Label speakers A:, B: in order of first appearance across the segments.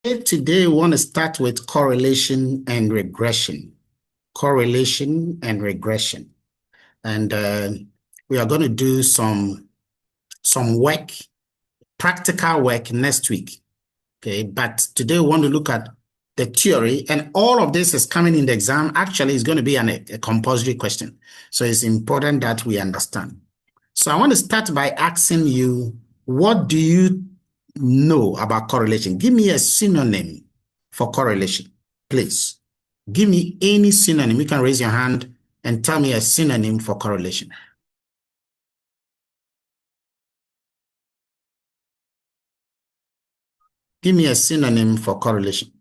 A: Today, we want to start with correlation and regression. Correlation and regression. And we are going to do some work, practical work next week. Okay, but today we want to look at the theory, and all of this is coming in the exam. Actually, it's going to be a compulsory question. So it's important that we understand. So I want to start by asking you, what do you know about correlation? Give me a synonym for correlation, please. Give me any synonym. You can raise your hand and tell me a synonym for correlation. Give me a synonym for correlation.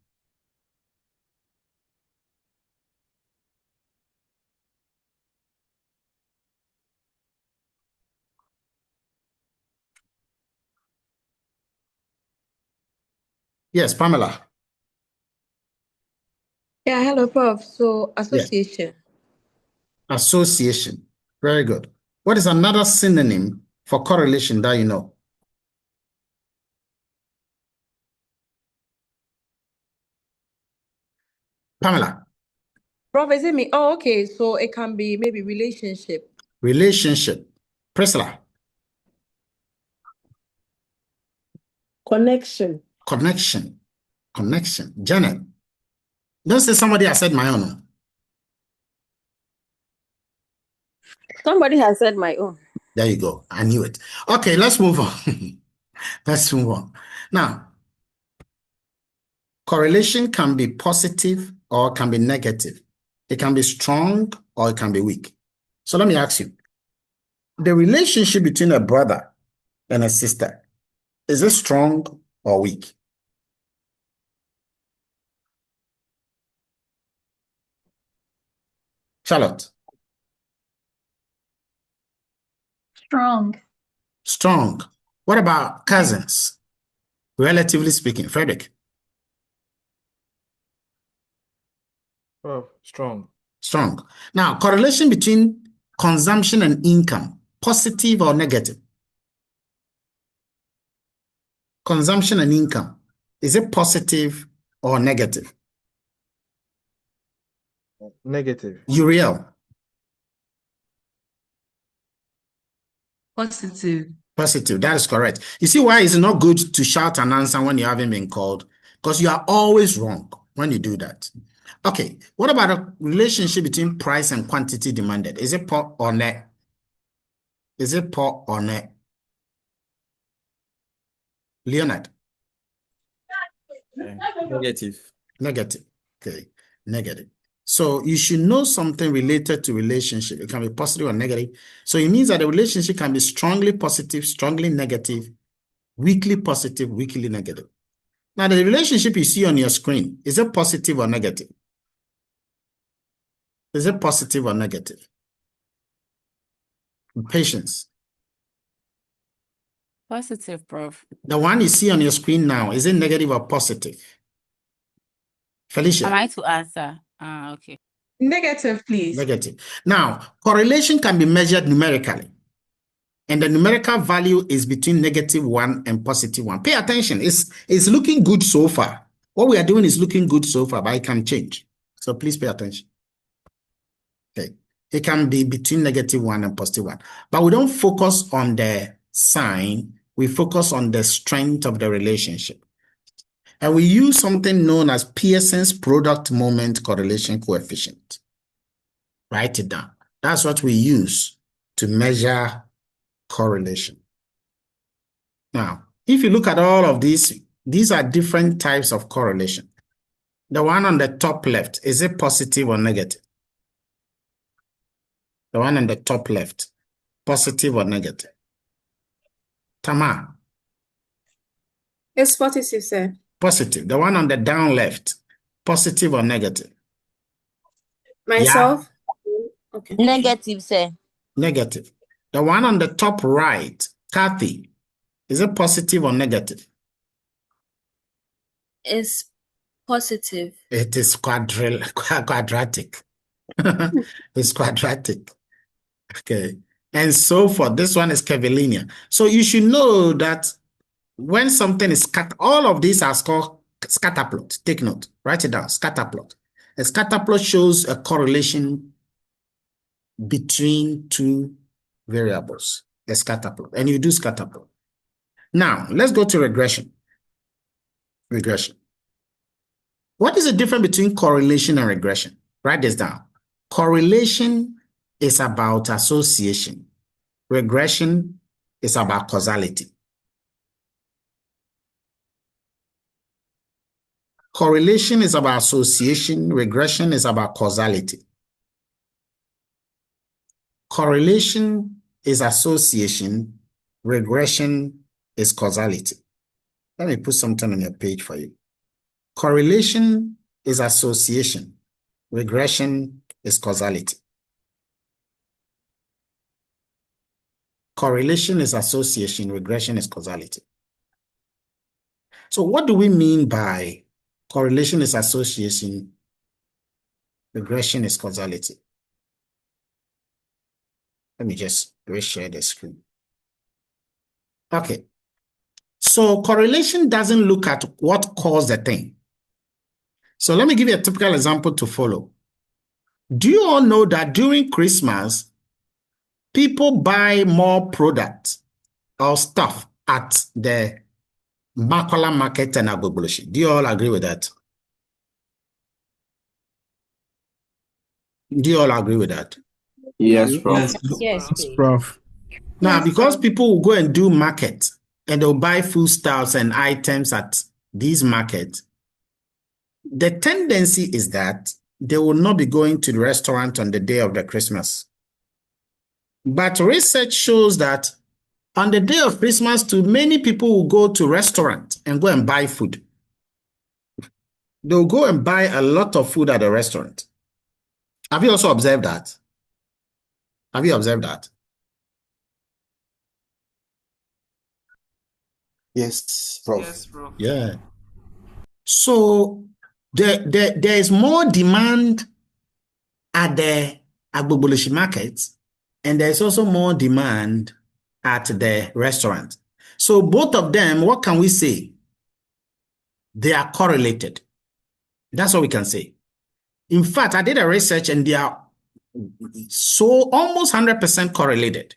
A: Yes, Pamela.
B: Yeah, hello, Prof. So,
A: Yes.
B: association.
A: Association. Very good. What is another synonym for correlation that you know? Pamela.
B: Prof, is it me? Oh, okay. So it can be maybe relationship.
A: Relationship. Priscilla.
C: Connection.
A: Connection. Connection. Janet. Don't say somebody has said my own.
C: Somebody has said my own.
A: There you go. I knew it. Okay, let's move on. Let's move on. Now, correlation can be positive or can be negative. It can be strong or it can be weak. So let me ask you, the relationship between a brother and a sister, is it strong or weak? Charlotte.
D: Strong.
A: Strong. What about cousins? Relatively speaking, Frederick.
E: Oh, strong.
A: Strong. Now, correlation between consumption and income, positive or negative? Consumption and income, is it positive or negative?
E: Negative.
A: Uriel.
D: Positive.
A: Positive, that is correct. You see why it's not good to shout an answer when you haven't been called? Because you are always wrong when you do that. Okay, what about a relationship between price and quantity demanded? Is it poor or net? Is it poor or net? Leonard?
E: Negative.
A: Negative. Okay, negative. So you should know something related to relationship. It can be positive or negative. So it means that the relationship can be strongly positive, strongly negative, weakly positive, weakly negative. Now, the relationship you see on your screen, is it positive or negative? Is it positive or negative? Patience.
D: Positive, Prof.
A: The one you see on your screen now, is it negative or positive? Felicia.
D: Am I to answer? Okay.
B: Negative, please.
A: Negative. Now, correlation can be measured numerically. And the numerical value is between -1 and +1. Pay attention. It's looking good so far. What we are doing is looking good so far, but it can change. So please pay attention. Okay. It can be between -1 and +1. But we don't focus on the sign. We focus on the strength of the relationship. And we use something known as Pearson's product moment correlation coefficient. Write it down. That's what we use to measure correlation. Now, if you look at all of these are different types of correlation. The one on the top left, is it positive or negative? The one on the top left, positive or negative? Tamar?
C: It's positive, sir.
A: Positive. The one on the down left, positive or negative?
C: Myself?
A: Yeah.
C: Okay.
D: Negative, sir.
A: Negative. The one on the top right, Kathy, is it positive or negative?
C: It's positive.
A: It is quadratic. It's quadratic. Okay. And so forth. This one is curvilinear. So you should know that when something is cut, all of these are called Scatter plot. Take note. Write it down. Scatter plot. A scatter plot shows a correlation between two variables. A scatter plot. And you do scatter plot. Now, let's go to regression. Regression. What is the difference between correlation and regression? Write this down. Correlation is about association. Regression is about causality. Correlation is about association. Regression is about causality. Correlation is association. Regression is causality. Let me put something on your page for you. Correlation is association. Regression is causality. Correlation is association. Regression is causality. So what do we mean by correlation is association? Regression is causality. Let me just reshare the screen. Okay. So correlation doesn't look at what caused the thing. So let me give you a typical example to follow. Do you all know that during Christmas, people buy more products or stuff at the Makola market and Agbogboloshi? Do you all agree with that? Do you all agree with that?
E: Yes, Prof.
F: Yes,
C: Yes, please.
F: Prof.
A: Now, because people will go and do market and they'll buy foodstuffs and items at these markets, the tendency is that they will not be going to the restaurant on the day of the Christmas. But research shows that on the day of Christmas, too many people will go to restaurant and go and buy food. They'll go and buy a lot of food at the restaurant. Have you also observed that? Have you observed that?
E: Yes, Prof.
F: Yes, Prof.
A: Yeah. So there is more demand at the Agbogboloshi market, and there's also more demand at the restaurant. So both of them, what can we say? They are correlated. That's what we can say. In fact, I did a research and they are so almost 100% correlated.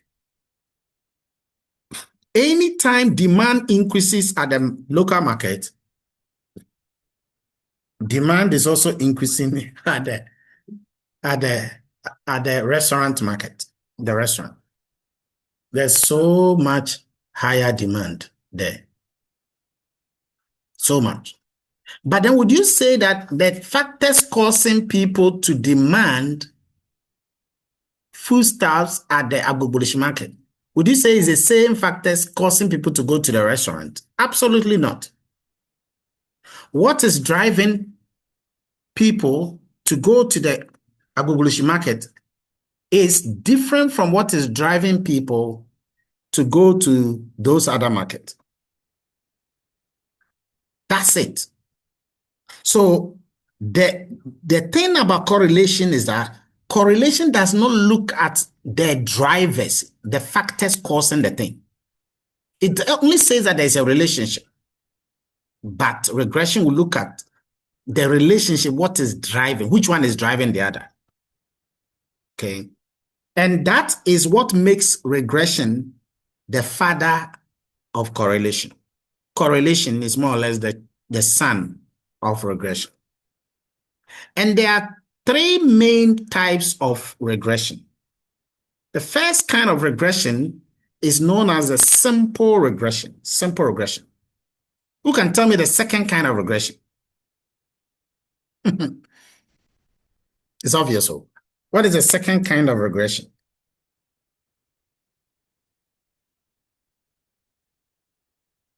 A: Anytime demand increases at the local market, demand is also increasing at the restaurant market, the restaurant. There's so much higher demand there. So much. But then would you say that the factors causing people to demand foodstuffs at the Agbogboloshi market, would you say is the same factors causing people to go to the restaurant? Absolutely not. What is driving people to go to the Agbogboloshi market is different from what is driving people to go to those other markets. That's it. So the thing about correlation is that correlation does not look at the drivers, the factors causing the thing. It only says that there's a relationship. But regression will look at the relationship, what is driving, which one is driving the other. Okay. And that is what makes regression the father of correlation. Correlation is more or less the son of regression. And there are three main types of regression. The first kind of regression is known as a simple regression. Simple regression. Who can tell me the second kind of regression? It's obvious. So, what is the second kind of regression?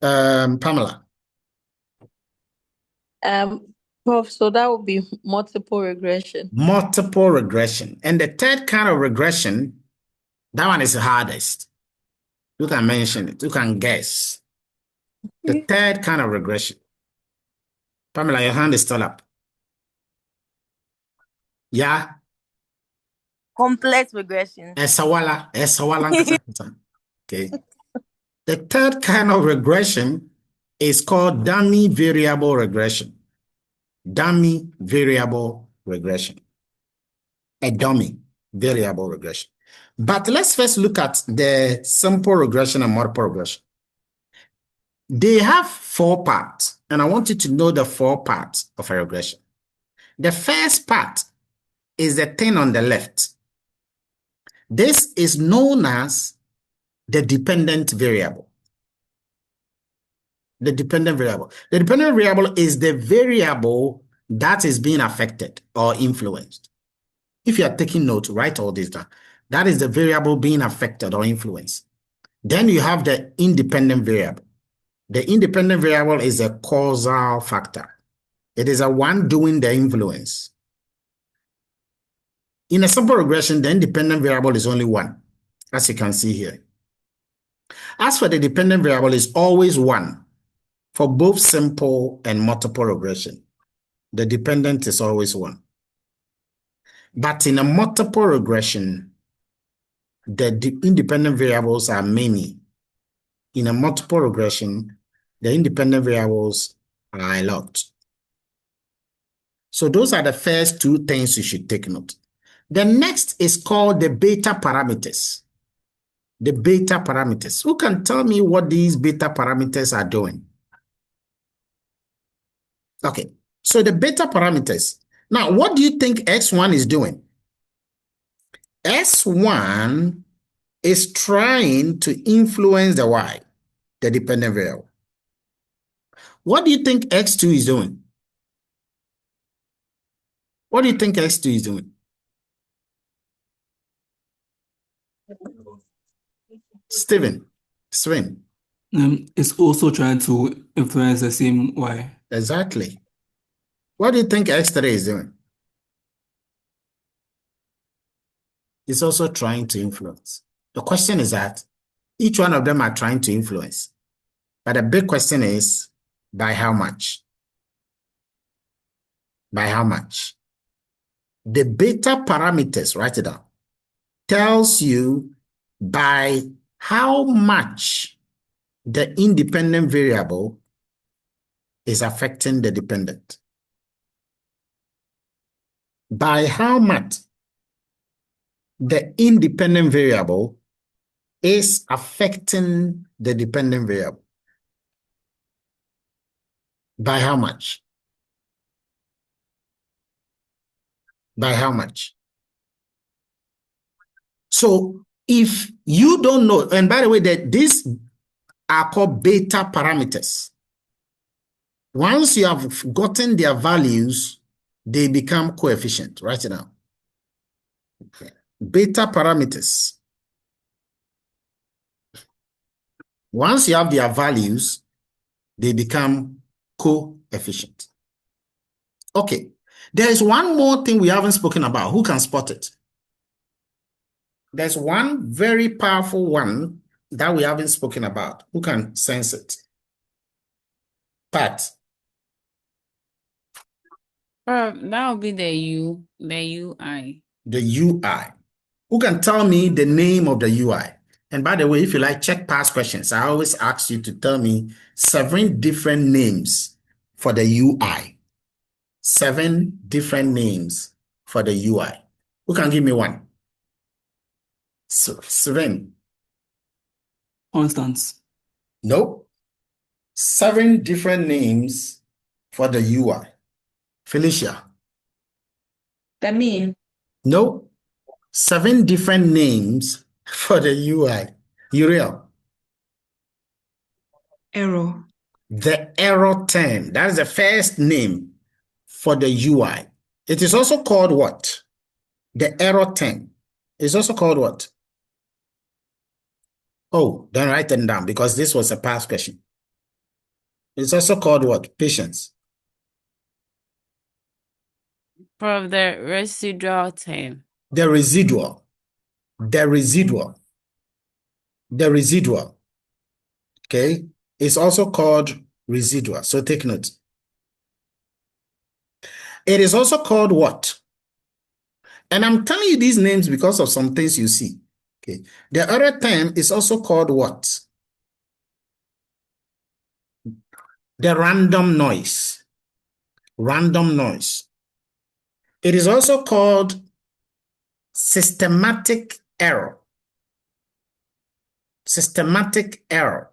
A: Pamela.
B: Prof, so that would be multiple regression.
A: Multiple regression. And the third kind of regression, that one is the hardest. You can mention it. You can guess. The third kind of regression. Pamela, your hand is still up. Yeah.
D: Complex regression.
A: Esawala. Okay. The third kind of regression is called dummy variable regression. Dummy variable regression. A dummy variable regression. But let's first look at the simple regression and multiple regression. They have 4 parts, and I want you to know the 4 parts of a regression. The first part is the thing on the left. This is known as the dependent variable. The dependent variable. The dependent variable is the variable that is being affected or influenced. If you are taking notes, write all this down. That is the variable being affected or influenced. Then you have the independent variable. The independent variable is a causal factor. It is a one doing the influence. In a simple regression, the independent variable is only one, as you can see here. As for the dependent variable, is always one for both simple and multiple regression. The dependent is always one. But in a multiple regression, the independent variables are many. In a multiple regression, the independent variables are a lot. So those are the first 2 things you should take note. The next is called the beta parameters. The beta parameters. Who can tell me what these beta parameters are doing? Okay, so the beta parameters. Now, what do you think X1 is doing? S1 is trying to influence the Y, the dependent variable. What do you think X2 is doing? What do you think X2 is doing? Steven, Swin.
F: It's also trying to influence the same Y.
A: Exactly. What do you think X3 is doing? It's also trying to influence. The question is that each one of them are trying to influence. But the big question is, by how much? By how much? The beta parameters, write it down, tells you by how much the independent variable is affecting the dependent. By how much the independent variable is affecting the dependent variable. By how much? By how much? So if you don't know, and by the way, that these are called beta parameters. Once you have gotten their values, they become coefficient. Write it down. Okay. Beta parameters. Once you have their values, they become coefficient. Okay. There is one more thing we haven't spoken about. Who can spot it? There's one very powerful one that we haven't spoken about. Who can sense it? Pat.
G: That would be the UI.
A: The UI. Who can tell me the name of the UI? And by the way, if you like, check past questions. I always ask you to tell me 7 different names for the UI. 7 different names for the UI. Who can give me one? Sven.
F: Constance.
A: Nope. 7 different names for the UI. Felicia.
B: The mean.
A: Nope. 7 different names for the UI. Uriel.
B: Error.
A: The error term. That is the first name for the UI. It is also called what? The error term. It's also called what? Oh, then write them down because this was a past question. It's also called what? Patience.
G: From the residual term.
A: The residual. The residual. The residual. Okay? It's also called residual. So take note. It is also called what? And I'm telling you these names because of some things you see. Okay. The other term is also called what? the random noise. Random noise. It is also called systematic error. Systematic error.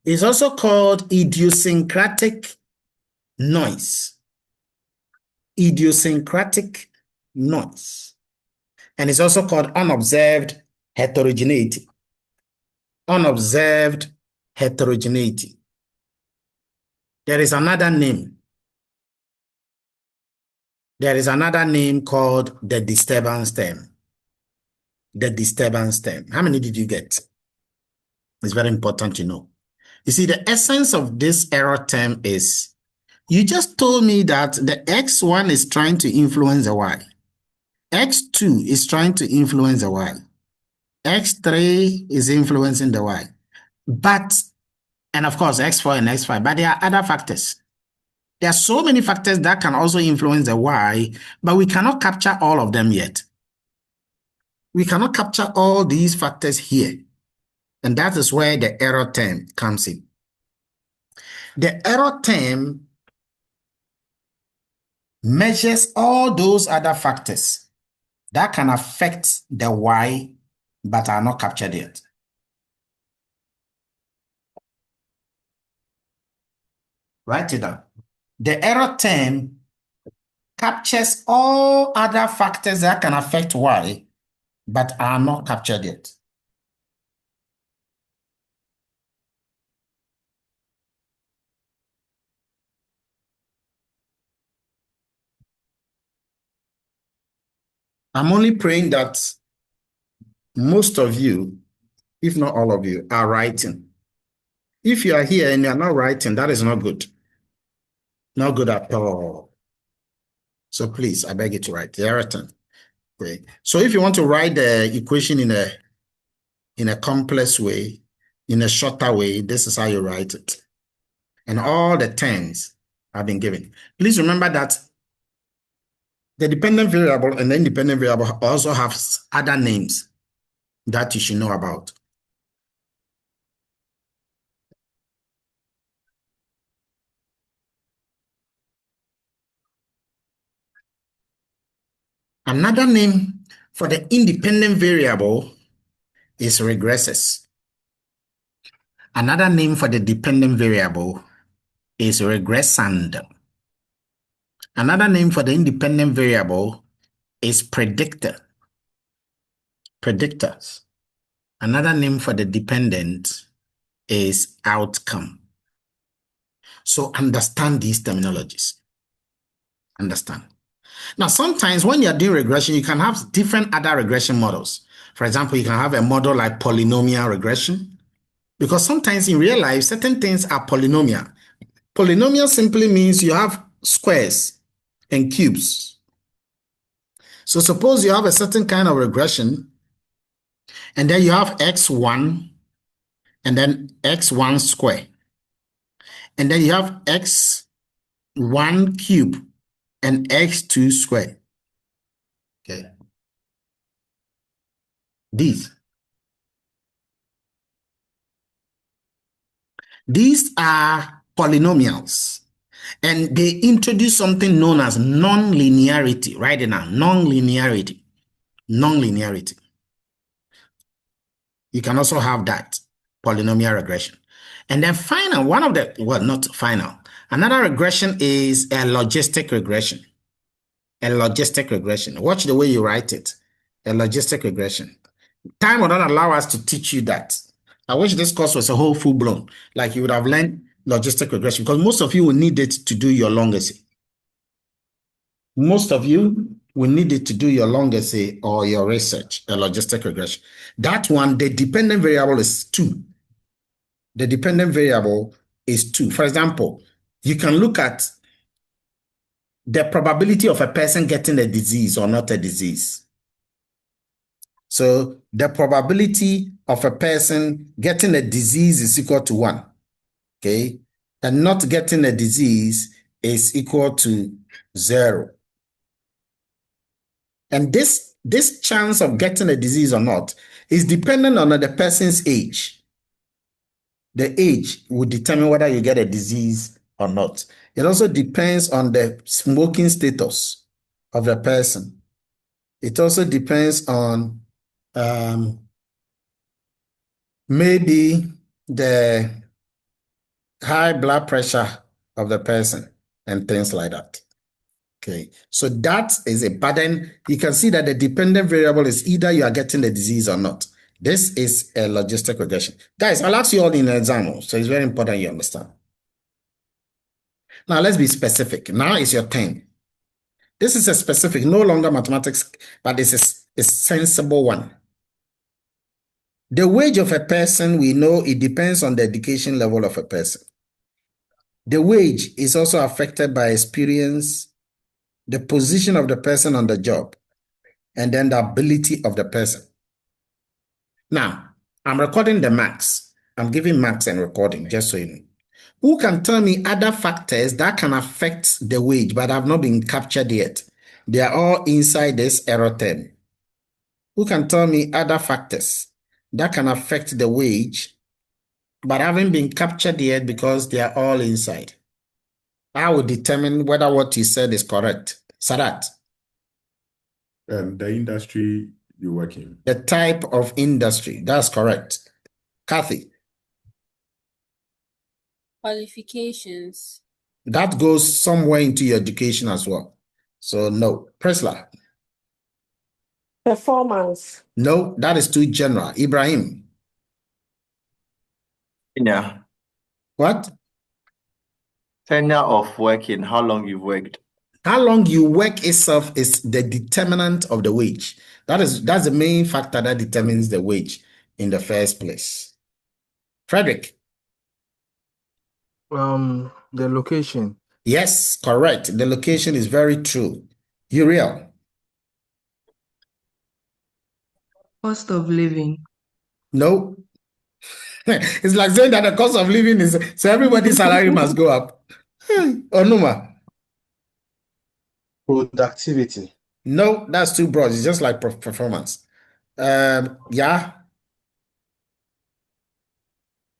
A: It's also called idiosyncratic noise. Idiosyncratic noise. And it's also called unobserved heterogeneity. Unobserved heterogeneity. There is another name. There is another name called the disturbance term. The disturbance term. How many did you get? It's very important to know. You see, the essence of this error term is, you just told me that the X1 is trying to influence the Y. X2 is trying to influence the Y. X3 is influencing the Y. But, and of course, X4 and X5, but there are other factors. There are so many factors that can also influence the Y, but we cannot capture all of them yet. We cannot capture all these factors here. And that is where the error term comes in. The error term measures all those other factors that can affect the Y, but are not captured yet. Write it down. The error term captures all other factors that can affect Y, but are not captured yet. I'm only praying that most of you, if not all of you, are writing. If you are here and you are not writing, that is not good. Not good at all. So please, I beg you to write the error term. Okay. So if you want to write the equation in a complex way, in a shorter way, this is how you write it. And all the terms have been given. Please remember that the dependent variable and the independent variable also have other names that you should know about. Another name for the independent variable is regressors. Another name for the dependent variable is regressand. Another name for the independent variable is predictor. Predictors. Another name for the dependent is outcome. So understand these terminologies. Understand. Now, sometimes when you're doing regression, you can have different other regression models. For example, you can have a model like polynomial regression, because sometimes in real life, certain things are polynomial. Polynomial simply means you have squares and cubes. So suppose you have a certain kind of regression, and then you have x1 and then x1 square. And then you have x1 cube and x2 square. Okay. These are polynomials. And they introduce something known as non-linearity. Write it down. Non-linearity. Non-linearity. You can also have that, polynomial regression. And then final, one of the, well, not final. Another regression is a logistic regression. A logistic regression. Watch the way you write it. A logistic regression. Time will not allow us to teach you that. I wish this course was a whole full-blown, like you would have learned logistic regression, because most of you will need it to do your long essay. Most of you will need it to do your long essay or your research, a logistic regression. That one, the dependent variable is 2. The dependent variable is 2. For example, you can look at the probability of a person getting a disease or not a disease. So the probability of a person getting a disease is equal to 1. Okay. And not getting a disease is equal to 0. And this chance of getting a disease or not is dependent on the person's age. the age will determine whether you get a disease or not. It also depends on the smoking status of the person. It also depends on maybe the high blood pressure of the person and things like that. Okay, so that is it. But then you can see that the dependent variable is either you are getting the disease or not. This is a logistic regression. Guys, I'll ask you all in an exam, so it's very important you understand. Now, let's be specific. Now is your turn. This is a specific, no longer mathematics, but this is a sensible one. The wage of a person, we know it depends on the education level of a person. The wage is also affected by experience, the position of the person on the job, and then the ability of the person. Now, I'm recording the marks. I'm giving marks and recording, just so you know. Who can tell me other factors that can affect the wage but have not been captured yet? They are all inside this error term. Who can tell me other factors that can affect the wage but haven't been captured yet because they are all inside? I will determine whether what you said is correct. Sadat.
E: The industry you work in.
A: The type of industry. That's correct. Kathy.
C: Qualifications.
A: That goes somewhere into your education as well. So no. Presla.
B: Performance.
A: No, that is too general. Ibrahim.
E: Yeah.
A: What?
E: Tenure of working, how long you've worked.
A: How long you work itself is the determinant of the wage. That's the main factor that determines the wage in the first place. Frederick.
H: The location.
A: Yes, correct. The location is very true. Uriel.
I: Cost of living.
A: No. It's like saying that the cost of living is so everybody's salary must go up. Onuma.
H: Productivity.
A: No, that's too broad. It's just like performance. Yeah.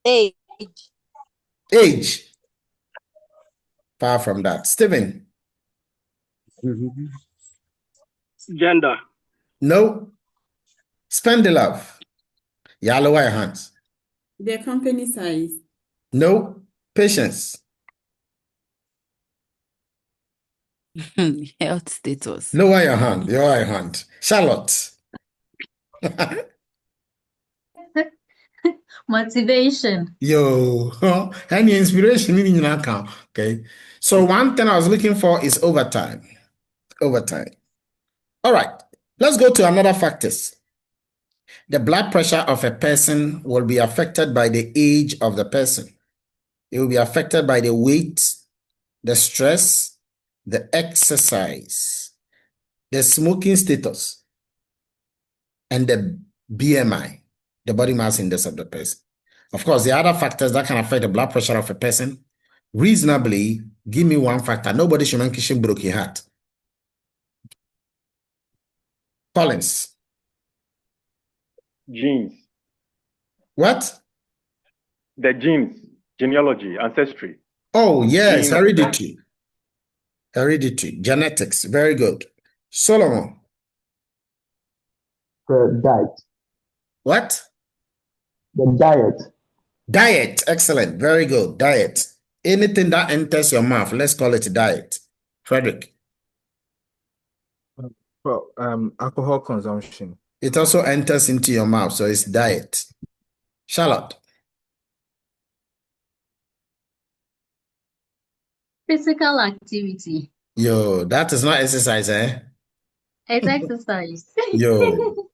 D: Age.
A: Age. Far from that. Stephen.
J: Gender.
A: No. Spend the love. Yeah, lower your hands.
K: The company size.
A: No. Patience.
G: Health status.
A: Lower your hand. Lower your hand. Charlotte.
I: Motivation.
A: Yo. Any inspiration in your account. Okay. So one thing I was looking for is overtime. Overtime. All right. Let's go to another factors. The blood pressure of a person will be affected by the age of the person. It will be affected by the weight, the stress, the exercise, the smoking status, and the BMI, the body mass index of the person. Of course, the other factors that can affect the blood pressure of a person, reasonably, give me one factor. Nobody should mention broken heart. Collins.
J: Genes.
A: What?
J: The genes. Genealogy. Ancestry.
A: Oh, yes,
J: Gene.
A: heredity. Heredity, genetics. Very good. Solomon.
H: The diet.
A: What?
H: The diet.
A: Diet. Excellent. Very good. Diet. Anything that enters your mouth, let's call it diet. Frederick.
H: Well, alcohol consumption.
A: It also enters into your mouth, so it's diet. Charlotte.
I: Physical activity.
A: Yo, that is not exercise, eh?
I: It's exercise.
A: Yo.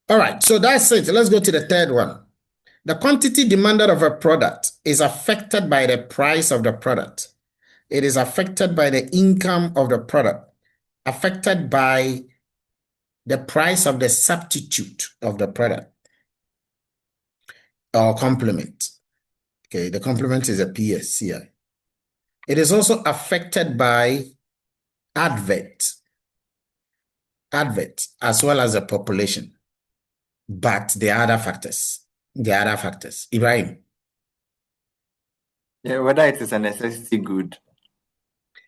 A: All right, so that's it. Let's go to the third one. The quantity demanded of a product is affected by the price of the product. It is affected by the income of the product, affected by the price of the substitute of the product or complement. Okay, the complement is a PSCI. It is also affected by advert, as well as the population. But there are other factors. Ibrahim.
E: Yeah, whether it is a necessity good.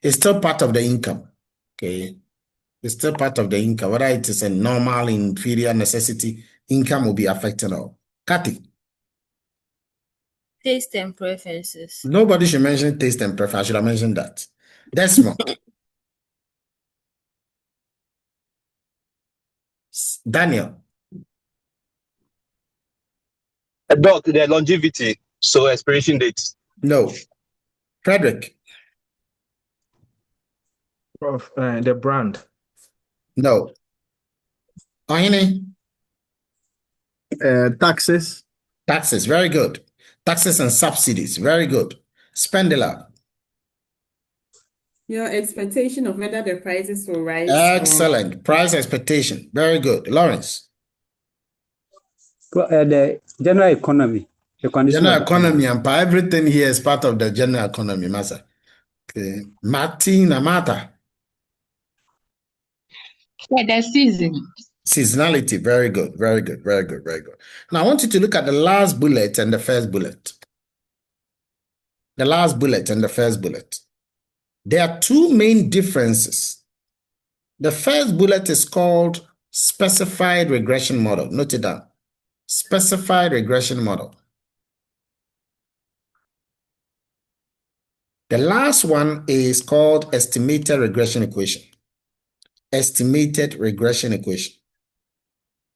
A: It's still part of the income. Okay. It's still part of the income. Whether it is a normal, inferior necessity, income will be affected all. Kathy,
C: Taste and preferences.
A: nobody should mention taste and preference. I should have mentioned that. Desmond, Daniel,
L: Doc, the longevity, so expiration date.
A: no. Frederick,
H: Prof, the brand.
A: no. Ohene,
H: Taxes.
A: taxes, very good. Taxes and subsidies, very good. Spendela,
K: Your expectation of whether the prices will rise or
A: excellent. Price expectation, very good. Lawrence,
M: The general economy, the condition
A: general
M: of the economy.
A: economy, and everything here is part of the general economy, Master. Okay. Martin, Amata,
I: The season.
A: seasonality, very good, very good, very good, very good. Now I want you to look at the last bullet and the first bullet. The last bullet and the first bullet. There are two main differences. The first bullet is called specified regression model. Note it down. Specified regression model. The last one is called estimated regression equation. Estimated regression equation.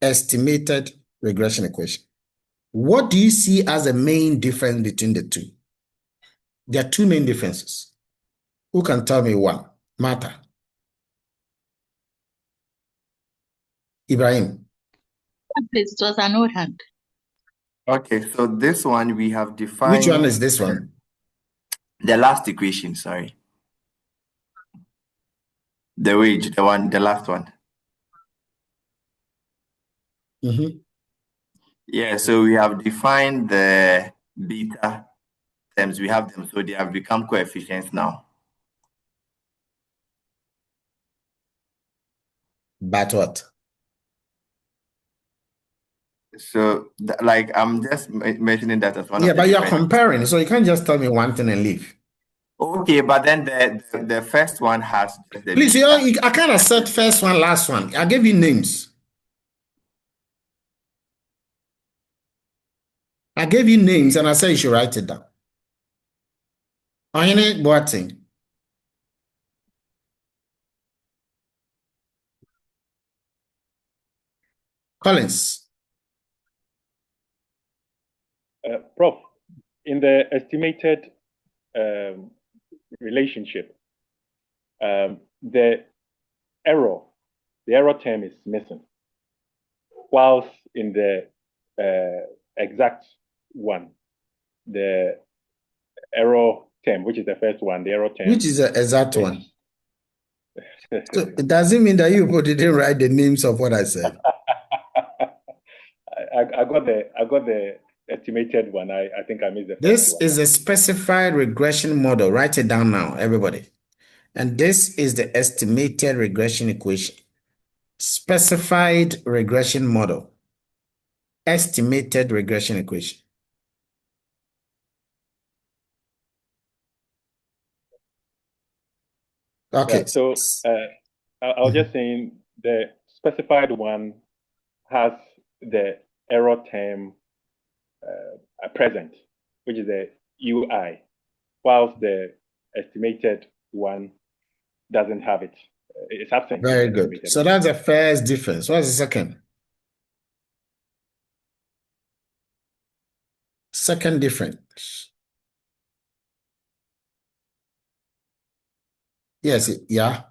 A: Estimated regression equation. What do you see as a main difference between the two? There are two main differences. Who can tell me one? Martha. Ibrahim.
I: It was an old hand.
E: Okay, so this one we have defined.
A: Which one is this one?
E: The last equation, sorry. The wage, the last one.
A: Mm-hmm.
E: Yeah, so we have defined the beta terms. We have them, so they have become coefficients now.
A: But what?
E: So, like, I'm just mentioning that as one
A: Yeah,
E: of the
A: but you're
E: different.
A: comparing, so you can't just tell me one thing and leave.
E: Okay, but then the first one has just the
A: Please,
E: beta.
A: I can't accept first one, last one. I gave you names. I gave you names and I said you should write it down. Ohene Boateng. Collins.
J: Prof, in the estimated relationship, the error term is missing, whilst in the exact one, the error term, which is the first one, the error term,
A: Which is the exact one? So it doesn't mean that you didn't write the names of what I said.
J: I got the estimated one. I think I missed the first
A: This
J: one.
A: is a specified regression model. Write it down now, everybody. And this is the estimated regression equation. Specified regression model. Estimated regression equation. Okay.
J: Yeah, so I was just saying the specified one has the error term present, which is the UI, whilst the estimated one doesn't have it. It's absent.
A: Very good. So that's the first difference. What's the second? Second difference. Yes, yeah.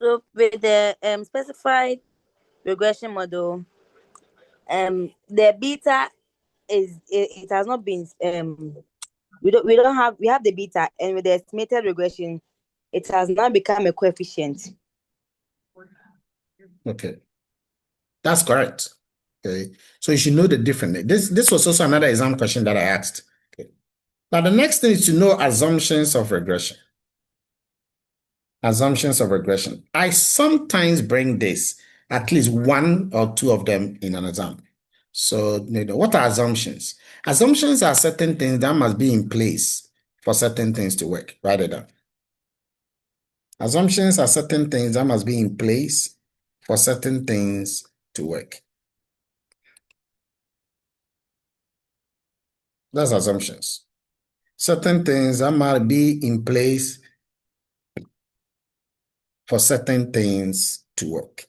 D: So with the specified regression model, the beta is it has not been we have the beta, and with the estimated regression, it has now become a coefficient.
A: Okay. That's correct. Okay. So you should know the difference. This was also another exam question that I asked. Okay. Now the next thing is to know assumptions of regression. Assumptions of regression. I sometimes bring this, at least one or two of them in an exam. So, what are assumptions? Assumptions are certain things that must be in place for certain things to work. Write it down. Assumptions are certain things that must be in place for certain things to work. That's assumptions. Certain things that must be in place for certain things to work.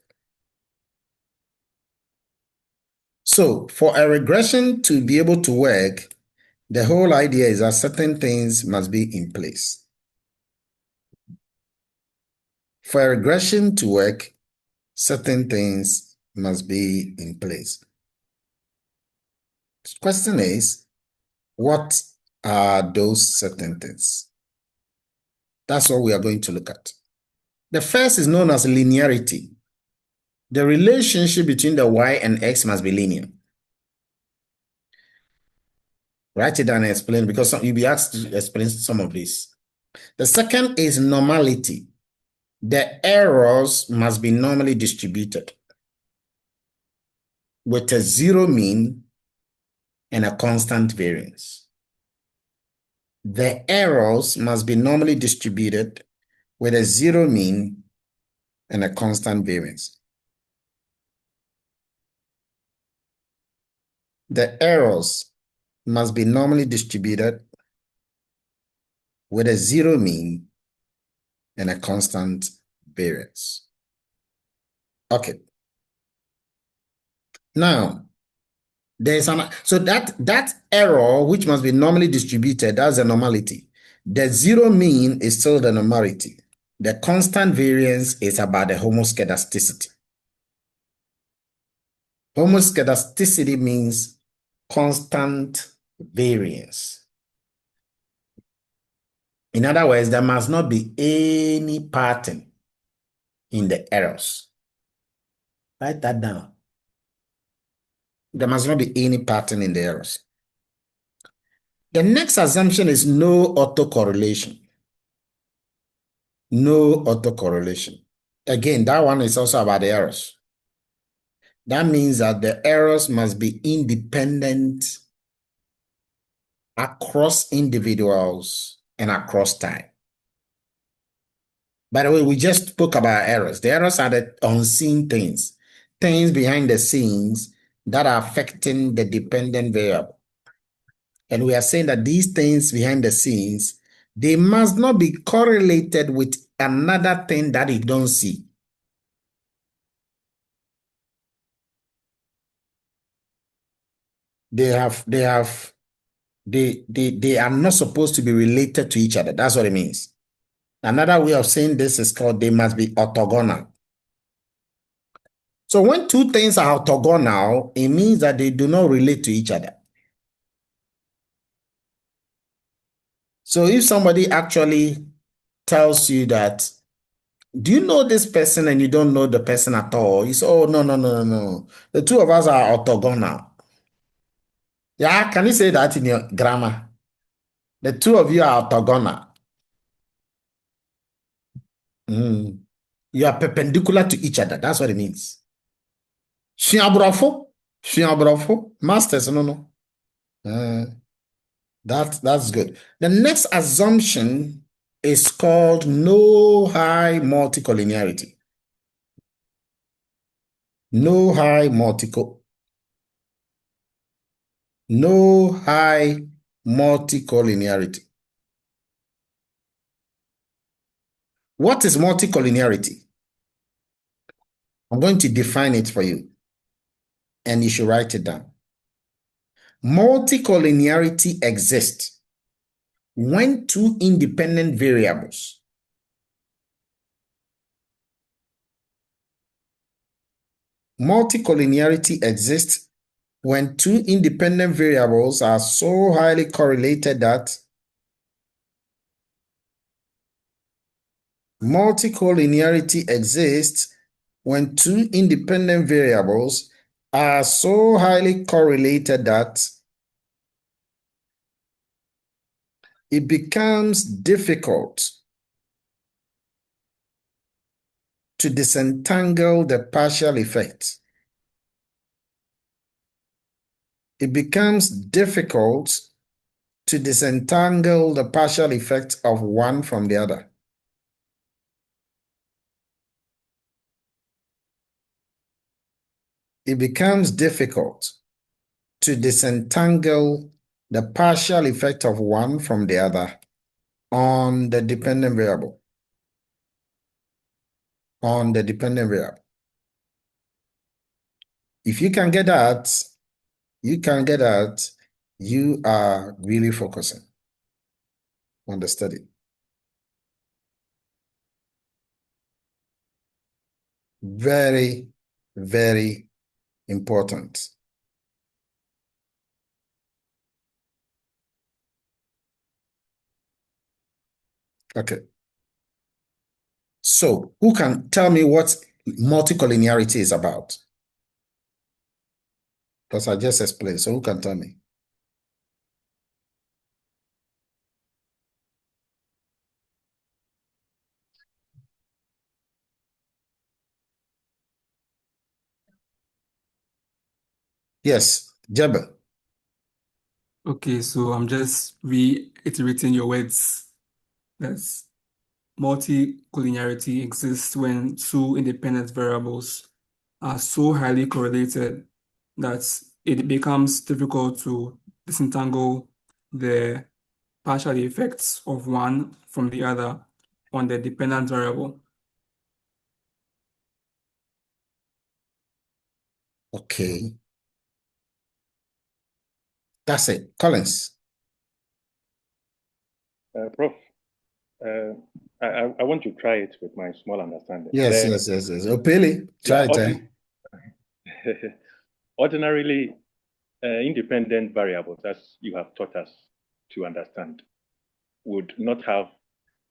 A: So for a regression to be able to work, the whole idea is that certain things must be in place. For a regression to work, certain things must be in place. The question is, what are those certain things? That's what we are going to look at. The first is known as linearity. The relationship between the y and x must be linear. Write it down and explain, because you'll be asked to explain some of this. The second is normality. The errors must be normally distributed with a zero mean and a constant variance. The errors must be normally distributed with a zero mean and a constant variance. The errors must be normally distributed with a zero mean and a constant variance. Okay. Now, there's that error which must be normally distributed, that's a normality. The zero mean is still the normality. The constant variance is about the homoscedasticity. Homoscedasticity means constant variance. In other words, there must not be any pattern in the errors. Write that down. There must not be any pattern in the errors. The next assumption is no autocorrelation. No autocorrelation. Again, that one is also about the errors. That means that the errors must be independent across individuals and across time. By the way, we just spoke about errors. The errors are the unseen things, things behind the scenes that are affecting the dependent variable. And we are saying that these things behind the scenes, they must not be correlated with another thing that you don't see. They are not supposed to be related to each other. That's what it means. Another way of saying this is called they must be orthogonal. So when two things are orthogonal, it means that they do not relate to each other. So if somebody actually tells you that, do you know this person and you don't know the person at all? You say, oh, no, no, no, no, no. The two of us are orthogonal. Yeah, can you say that in your grammar? The two of you are orthogonal. You are perpendicular to each other. That's what it means. Shiabrafo, masters, no. That's good. The next assumption is called no high multicollinearity. No high multicollinearity. What is multicollinearity? I'm going to define it for you, and you should write it down. Multicollinearity exists when two independent variables multicollinearity exists when two independent variables are so highly correlated that multicollinearity exists when two independent variables are so highly correlated that it becomes difficult to disentangle the partial effects. it becomes difficult to disentangle the partial effects of one from the other. It becomes difficult to disentangle the partial effect of one from the other on the dependent variable. On the dependent variable. If you can get that, you are really focusing on the study. Very, very important. Okay. So, who can tell me what multicollinearity is about? Because I just explained, so who can tell me? Yes, Jebel.
F: Okay, so I'm just reiterating your words. That's multicollinearity exists when two independent variables are so highly correlated that it becomes difficult to disentangle the partial effects of one from the other on the dependent variable.
A: Okay. That's it. Collins.
J: Prof, I want to try it with my small understanding.
A: Yes. Opele, try it.
J: Ordinarily, independent variables, as you have taught us to understand, would not have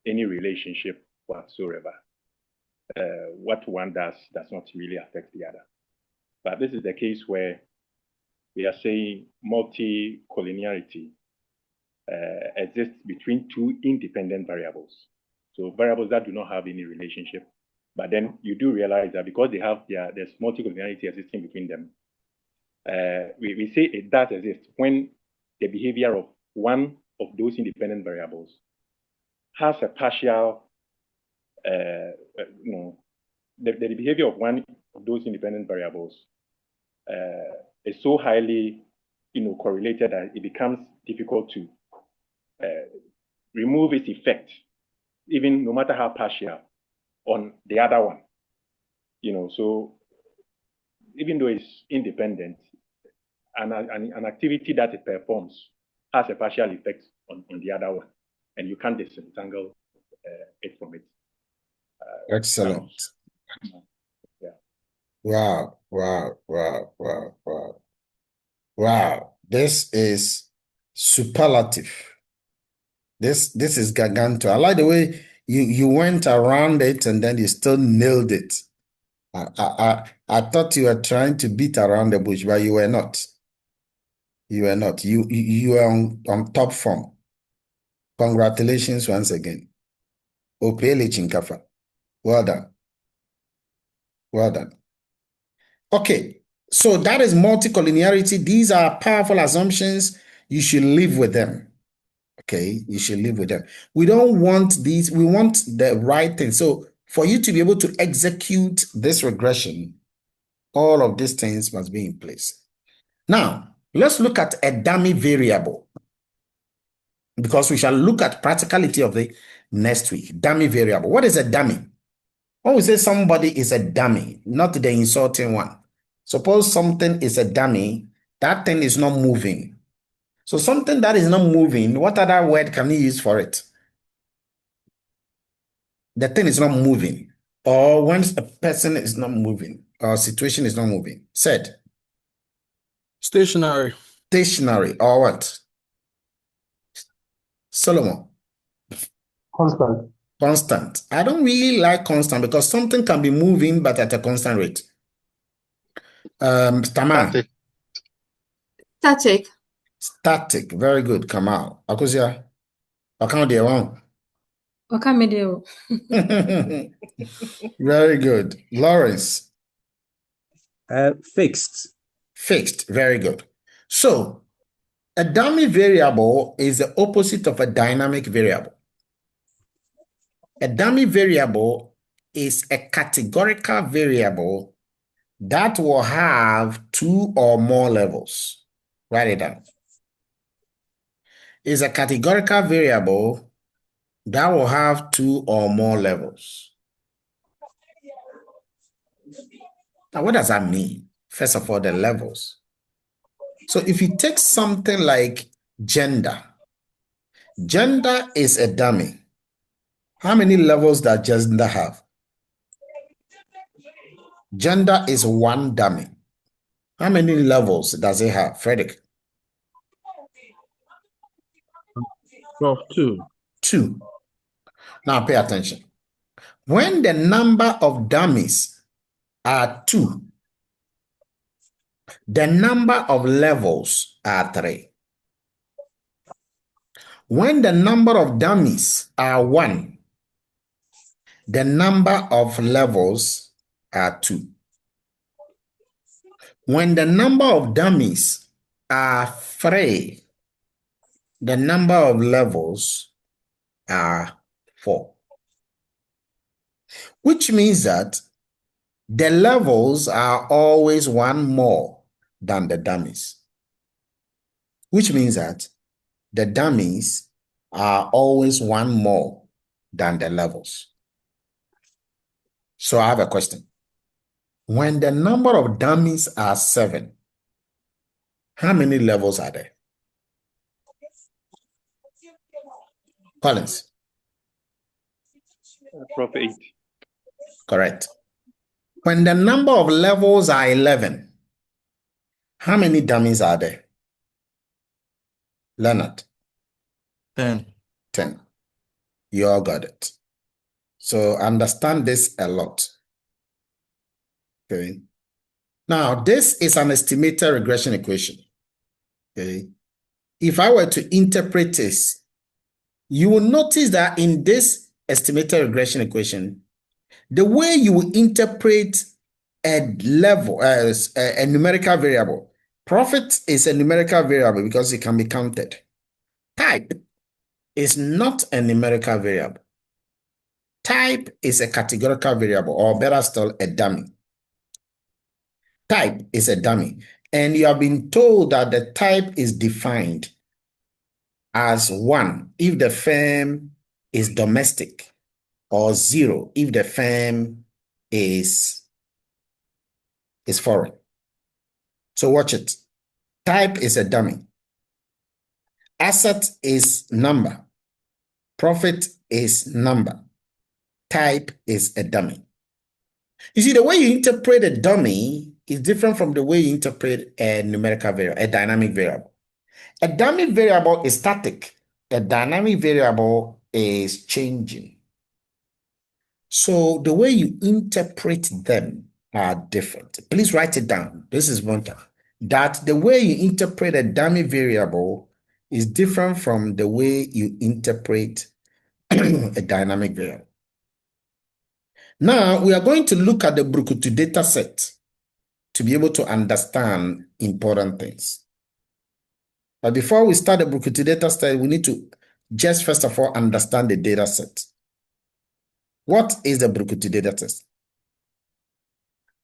J: any relationship whatsoever. What one does not really affect the other. But this is the case where we are saying multicollinearity exists between two independent variables. So variables that do not have any relationship. But then you do realize that because they have there's multicollinearity existing between them, we say it does exist when the behavior of one of those independent variables has a partial, the behavior of one of those independent variables is so highly, correlated that it becomes difficult to remove its effect, even no matter how partial, on the other one. So even though it's independent, an activity that it performs has a partial effect on the other one, and you can't disentangle it from it.
A: Excellent.
J: Yeah.
A: Wow. This is superlative. This is gargantuan. I like the way you went around it and then you still nailed it. I thought you were trying to beat around the bush, but you were not. You were not. You were on top form. Congratulations once again. Opele Chinkafa. Well done. Well done. Okay, so that is multicollinearity. These are powerful assumptions. You should live with them. Okay, you should live with them. We don't want these, we want the right thing. So for you to be able to execute this regression, all of these things must be in place. Now, let's look at a dummy variable, because we shall look at practicality of the next week. Dummy variable. What is a dummy? When we say somebody is a dummy, not the insulting one. Suppose something is a dummy, that thing is not moving. So something that is not moving, what other word can you use for it? The thing is not moving. Or when a person is not moving, or situation is not moving. Said.
H: Stationary.
A: Stationary, or what? Solomon.
M: Constant.
A: Constant. I don't really like constant because something can be moving but at a constant rate. Taman.
K: Static.
A: Static. Very good. Kamal. Akosia. Account there one.
B: Wakamedio.
A: Very good. Lawrence.
M: Fixed.
A: Fixed. Very good. So a dummy variable is the opposite of a dynamic variable. A dummy variable is a categorical variable that will have two or more levels. Write it down. It's a categorical variable that will have two or more levels. Now, what does that mean? First of all, the levels. So if you take something like gender, gender is a dummy. How many levels does gender have? Gender is one dummy. How many levels does it have, Frederick?
H: Prof. 2.
A: 2. Now pay attention. When the number of dummies are 2, the number of levels are 3. When the number of dummies are 1, the number of levels are 2. When the number of dummies are 3, the number of levels are 4. Which means that the levels are always one more than the dummies. Which means that the dummies are always one more than the levels. So I have a question. When the number of dummies are 7, how many levels are there? Collins.
J: Prof. 8.
A: Correct. When the number of levels are 11, how many dummies are there? Leonard.
H: 10.
A: 10. You all got it. So understand this a lot. Okay. Now, this is an estimated regression equation. Okay. If I were to interpret this, you will notice that in this estimated regression equation, the way you will interpret a level as a numerical variable, profit is a numerical variable because it can be counted. Type is not a numerical variable. Type is a categorical variable, or better still, a dummy. Type is a dummy. And you have been told that the type is defined as 1 if the firm is domestic, or 0 if the firm is foreign. So watch it. Type is a dummy. Asset is number. Profit is number. Type is a dummy. You see, the way you interpret a dummy is different from the way you interpret a numerical variable, a dynamic variable. A dummy variable is static. A dynamic variable is changing. So the way you interpret them are different. Please write it down. This is one time. That the way you interpret a dummy variable is different from the way you interpret a dynamic variable. Now, we are going to look at the Brukutu data set to be able to understand important things. But before we start the Brukutu data set, we need to just first of all understand the data set. What is the Brukutu data set?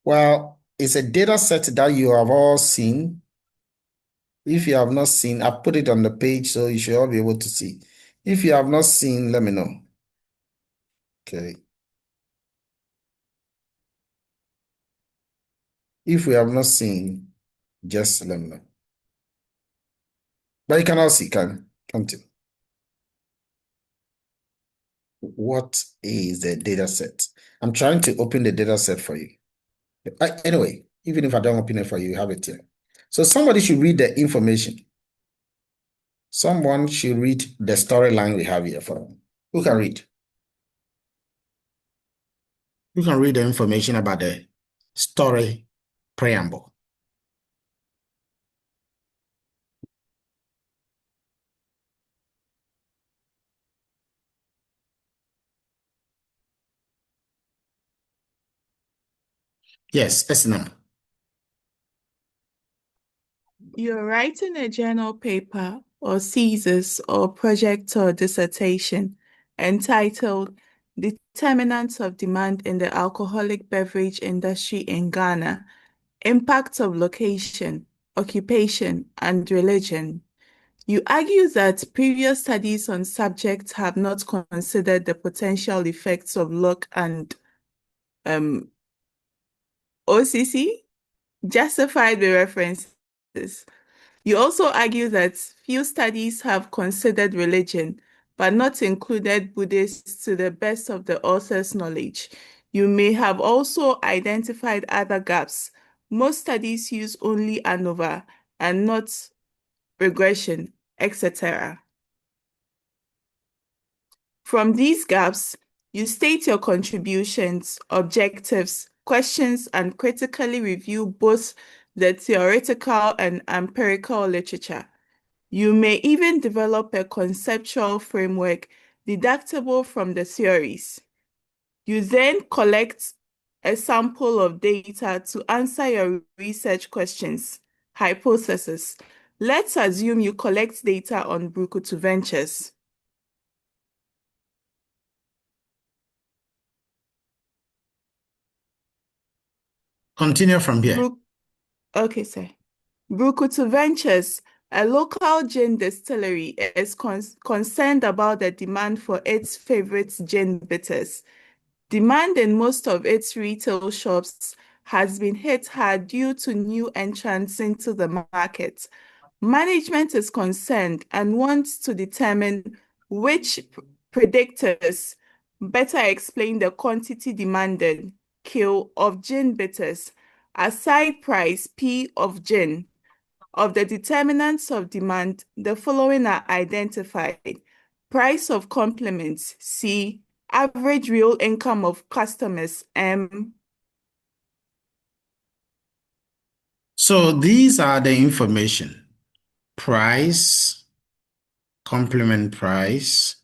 A: Well, it's a data set that you have all seen. If you have not seen, I put it on the page so you should all be able to see. If you have not seen, let me know. Okay. If we have not seen, just let me know. But you can all see, can continue. What is the data set? I'm trying to open the data set for you. Anyway, even if I don't open it for you, you have it here. So somebody should read the information. Someone should read the storyline we have here for them. Who can read? You can read the information about the story preamble. Yes, Esnam.
K: You're writing a journal paper or thesis or project or dissertation entitled Determinants of Demand in the Alcoholic Beverage Industry in Ghana, Impact of Location, Occupation, and Religion. You argue that previous studies on subjects have not considered the potential effects of luck and OCC, justified with references. You also argue that few studies have considered religion, but not included Buddhists to the best of the author's knowledge. You may have also identified other gaps. Most studies use only ANOVA and not regression, etc. From these gaps, you state your contributions, objectives, questions, and critically review both the theoretical and empirical literature. You may even develop a conceptual framework deductible from the theories. You then collect a sample of data to answer your research questions, hypothesis. Let's assume you collect data on Brukutu Ventures.
A: Continue from here.
K: Okay, sir. Brukutu Ventures, a local gin distillery, is concerned about the demand for its favorite gin bitters. Demand in most of its retail shops has been hit hard due to new entrants into the market. Management is concerned and wants to determine which predictors better explain the quantity demanded, Q, of gin bitters, aside price, P, of gin. Of the determinants of demand, the following are identified. Price of complements, C, average real income of customers, M.
A: So these are the information. Price, complement price,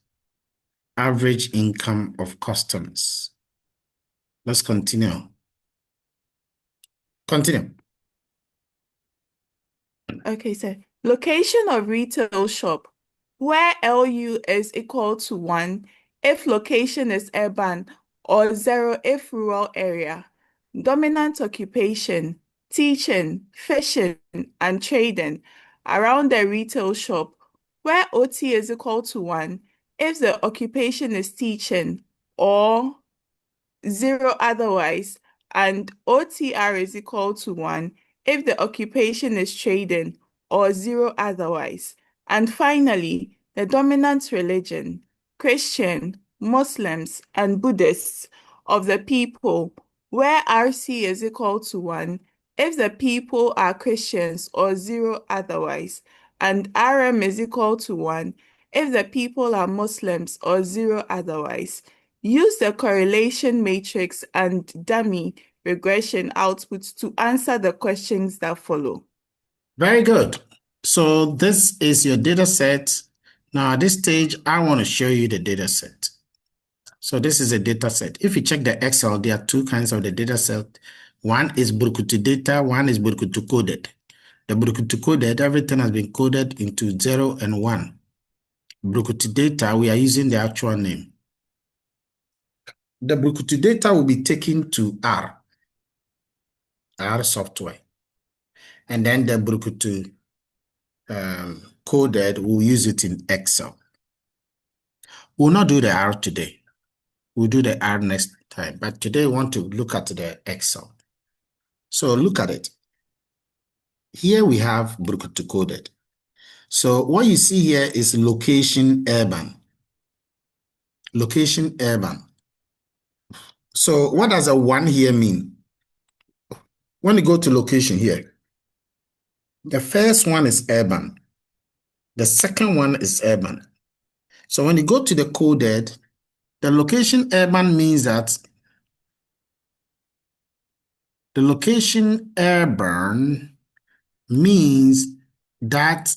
A: average income of customers. Let's continue. Continue.
K: Okay, so location of retail shop, where LU is equal to 1 if location is urban or 0 if rural area. Dominant occupation, teaching, fishing, and trading around the retail shop, where OT is equal to 1 if the occupation is teaching or 0 otherwise, and OTR is equal to 1 if the occupation is trading or 0 otherwise. And finally, the dominant religion, Christian, Muslims, and Buddhists of the people, where RC is equal to 1 if the people are Christians or 0 otherwise, and RM is equal to 1 if the people are Muslims or 0 otherwise. Use the correlation matrix and dummy regression outputs to answer the questions that follow.
A: Very good. So this is your data set. Now at this stage, I want to show you the data set. So this is a data set. If you check the Excel, there are two kinds of the data set. One is Brukutu data, one is Brukutu coded. The Brukutu coded, everything has been coded into 0 and 1. Brukutu data, we are using the actual name. The Brukutu data will be taken to R software. And then the Brukutu coded, we'll use it in Excel. We'll not do the R today. We'll do the R next time. But today we want to look at the Excel. So look at it. Here we have Brukutu coded. So what you see here is location urban. Location urban. So what does a 1 here mean? When you go to location here, the first one is urban. The second one is urban. So when you go to the coded, the location urban means that the location urban means that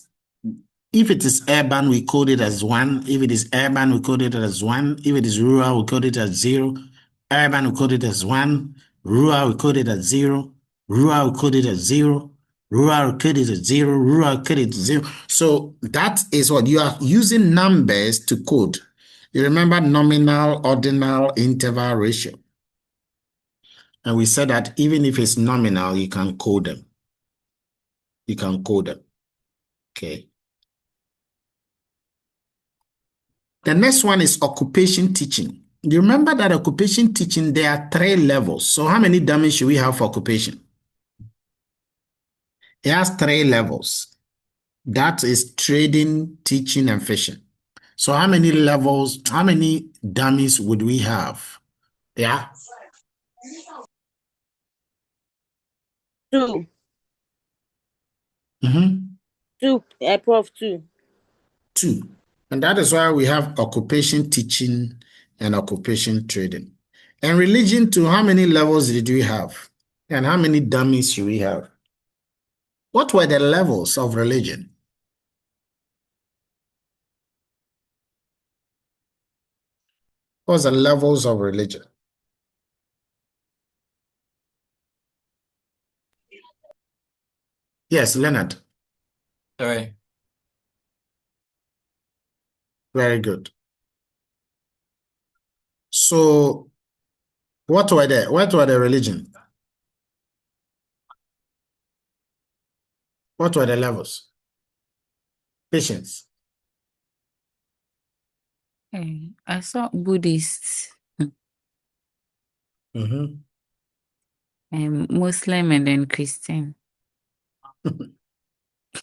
A: if it is urban, we code it as 1. If it is urban, we code it as 1. If it is rural, we code it as 0. Urban, we code it as 1. Rural, we code it as 0. Rural, we code it as 0. Rural kid is 0, rural kid is 0. So that is what you are using numbers to code. You remember nominal, ordinal, interval, ratio. And we said that even if it's nominal, you can code them. You can code them. Okay. The next one is occupation teaching. You remember that occupation teaching, there are 3 levels. So how many dummies should we have for occupation? It has 3 levels. That is trading, teaching, and fishing. So how many levels, how many dummies would we have? Yeah?
D: 2.
A: Mm-hmm.
D: 2. Prof 2.
A: 2. And that is why we have occupation teaching and occupation trading. And religion too, how many levels did we have? And how many dummies should we have? What were the levels of religion? What was the levels of religion? Yes, Leonard.
H: Sorry.
A: Very good. So what were the religion? What were the levels? Patience.
G: I saw Buddhists,
A: Mm-hmm.
G: Muslim, and then Christian.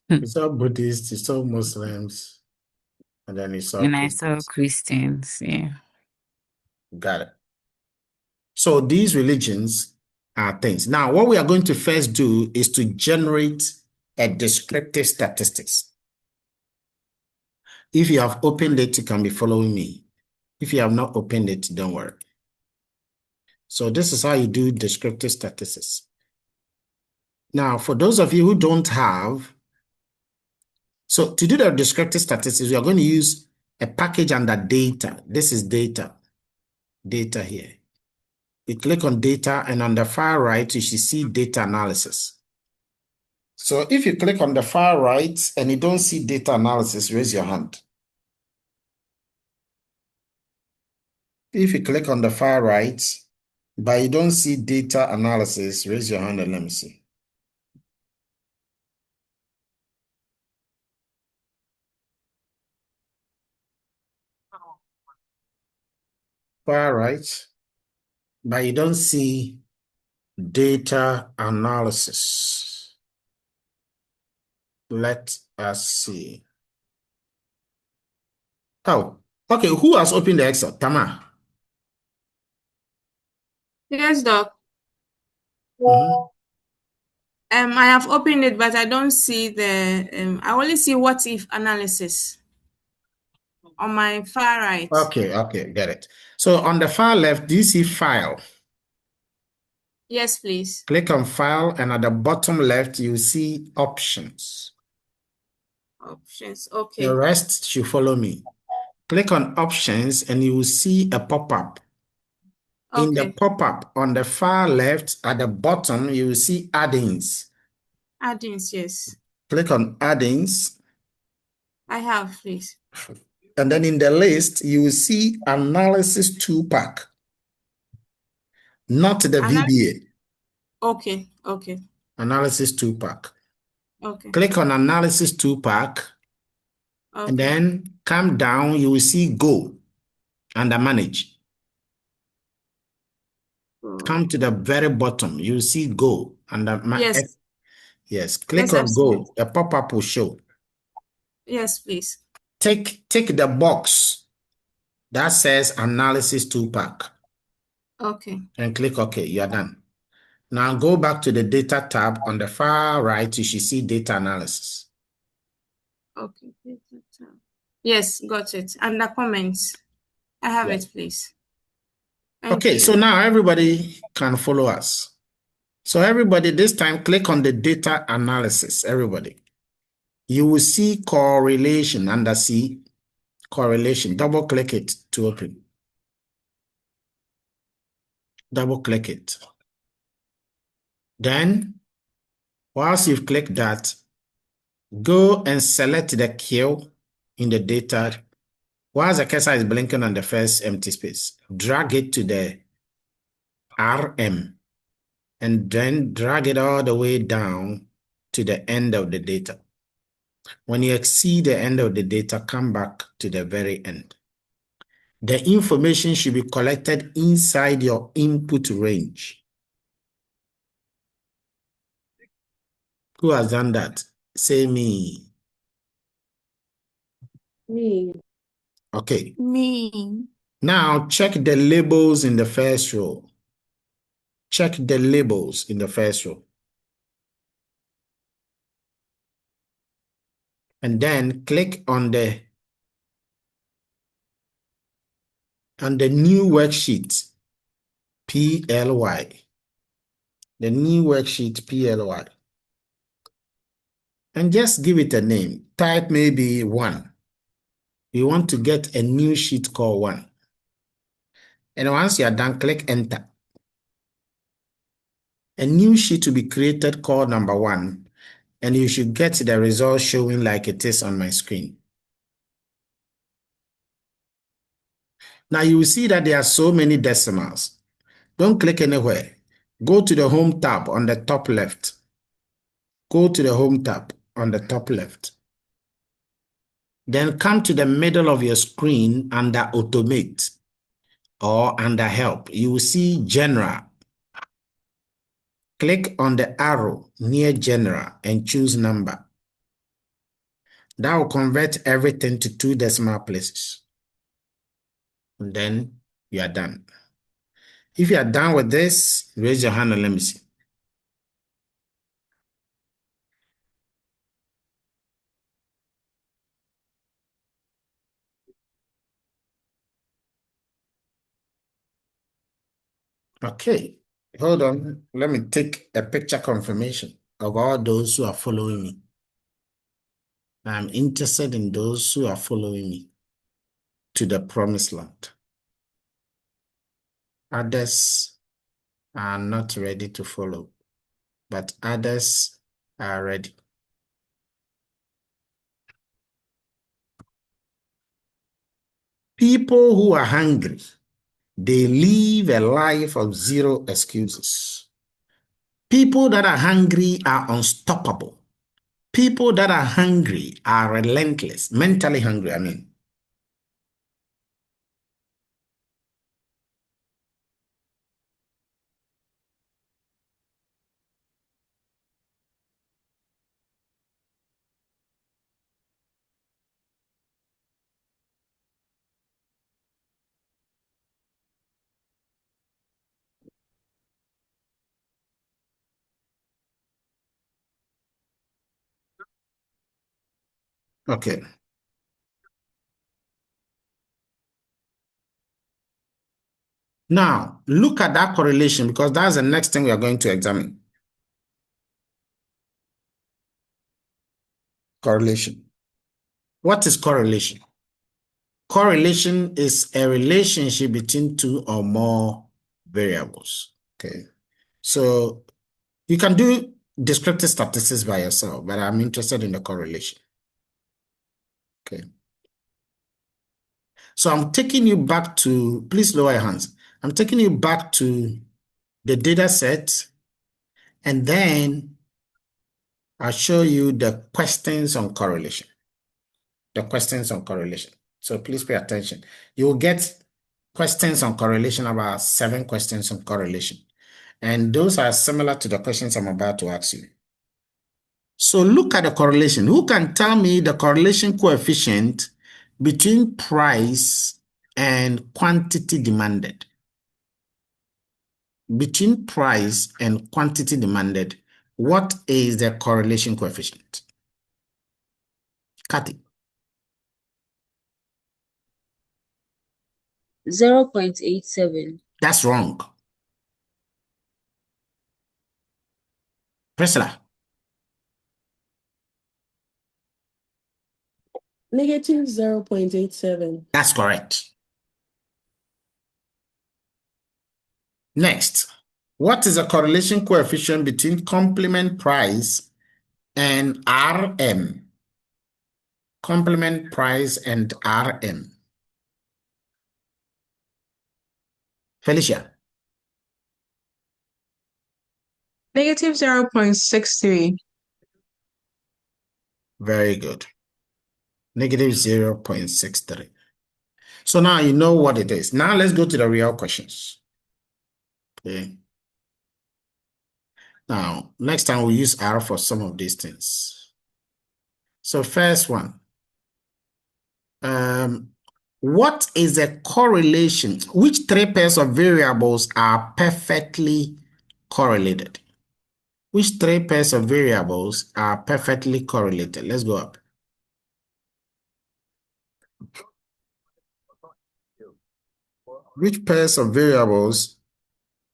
A: You saw Buddhists, you saw Muslims, and then you saw
G: And I saw
A: Christians.
G: Christians, yeah.
A: Got it. So these religions are things. Now, what we are going to first do is to generate a descriptive statistics. If you have opened it, you can be following me. If you have not opened it, don't worry. So this is how you do descriptive statistics. Now, for those of you who don't have, so to do the descriptive statistics, we are going to use a package under data. This is data here. You click on data, and on the far right, you should see data analysis. So if you click on the far right and you don't see data analysis, raise your hand. If you click on the far right, but you don't see data analysis, raise your hand and let me see. Far right, but you don't see data analysis. Let us see. Oh, okay. Who has opened the Excel? Tama.
N: Yes, Doc.
A: Mhm.
N: I have opened it, but I don't see the. I only see what if analysis on my far right.
A: Okay, get it. So on the far left, do you see file?
N: Yes, please.
A: Click on file, and at the bottom left, you see options.
N: Options. Okay.
A: The rest should follow me. Click on options, and you will see a pop-up. In the
N: Okay.
A: pop-up on the far left at the bottom, you will see add-ins.
N: Add-ins, yes.
A: Click on add-ins.
N: I have, please.
A: And then in the list, you will see analysis 2-pack, not the VBA.
N: Okay.
A: Analysis 2-pack.
N: Okay.
A: Click on analysis 2-pack, and then come down, you will see go under manage. Come to the very bottom, you will see go under
N: Yes.
A: Yes, click
N: Yes,
A: on go.
N: absolutely.
A: A pop-up will show.
N: Yes, please.
A: Take the box that says analysis 2-pack.
N: Okay.
A: And click OK. You are done. Now go back to the data tab on the far right. You should see data analysis.
N: Okay. Yes, got it. And the comments. I have it, please. Thank
A: Okay,
N: you.
A: so now everybody can follow us. So everybody, this time click on the data analysis. Everybody. You will see correlation under C. Correlation. Double click it to open. Double click it. Then Once you've clicked that, go and select the Q in the data. Once the cursor is blinking on the first empty space, drag it to the RM and then drag it all the way down to the end of the data. When you exceed the end of the data, come back to the very end. The information should be collected inside your input range. Who has done that? Say me.
K: Me.
A: Okay.
K: Me.
A: Now check the labels in the first row. Check the labels in the first row. And then click on the new worksheet, PLY. The new worksheet, PLY. And just give it a name. Type maybe 1. You want to get a new sheet called 1. And once you are done, click enter. A new sheet will be created called number 1. And you should get the result showing like it is on my screen. Now you will see that there are so many decimals. Don't click anywhere. Go to the home tab on the top left. Go to the home tab on the top left. Then come to the middle of your screen under automate or under help. You will see general. Click on the arrow near general and choose number. That will convert everything to 2 decimal places. And then you are done. If you are done with this, raise your hand and let me see. Okay, hold on. Let me take a picture confirmation of all those who are following me. I'm interested in those who are following me to the promised land. Others are not ready to follow, but others are ready. People who are hungry, they live a life of 0 excuses. People that are hungry are unstoppable. People that are hungry are relentless, mentally hungry, I mean. Okay. Now, look at that correlation because that's the next thing we are going to examine. Correlation. What is correlation? Correlation is a relationship between 2 or more variables. Okay. So you can do descriptive statistics by yourself, but I'm interested in the correlation. Okay. So I'm taking you back to, please lower your hands. I'm taking you back to the data set, and then I'll show you the questions on correlation. The questions on correlation. So please pay attention. You will get questions on correlation, about 7 questions on correlation. And those are similar to the questions I'm about to ask you. So look at the correlation. Who can tell me the correlation coefficient between price and quantity demanded? Between price and quantity demanded, what is the correlation coefficient? Kathy.
C: 0.87.
A: That's wrong. Priscilla.
O: Negative 0.87.
A: That's correct. Next, What is the correlation coefficient between complement price and RM? Complement price and RM. Felicia.
B: Negative 0.63.
A: Very good. Negative 0.63. So now you know what it is. Now let's go to the real questions. Okay. Now, next time we'll use R for some of these things. So first one. What is the correlation? Which three pairs of variables are perfectly correlated? Which three pairs of variables are perfectly correlated? Let's go up. Which pairs of variables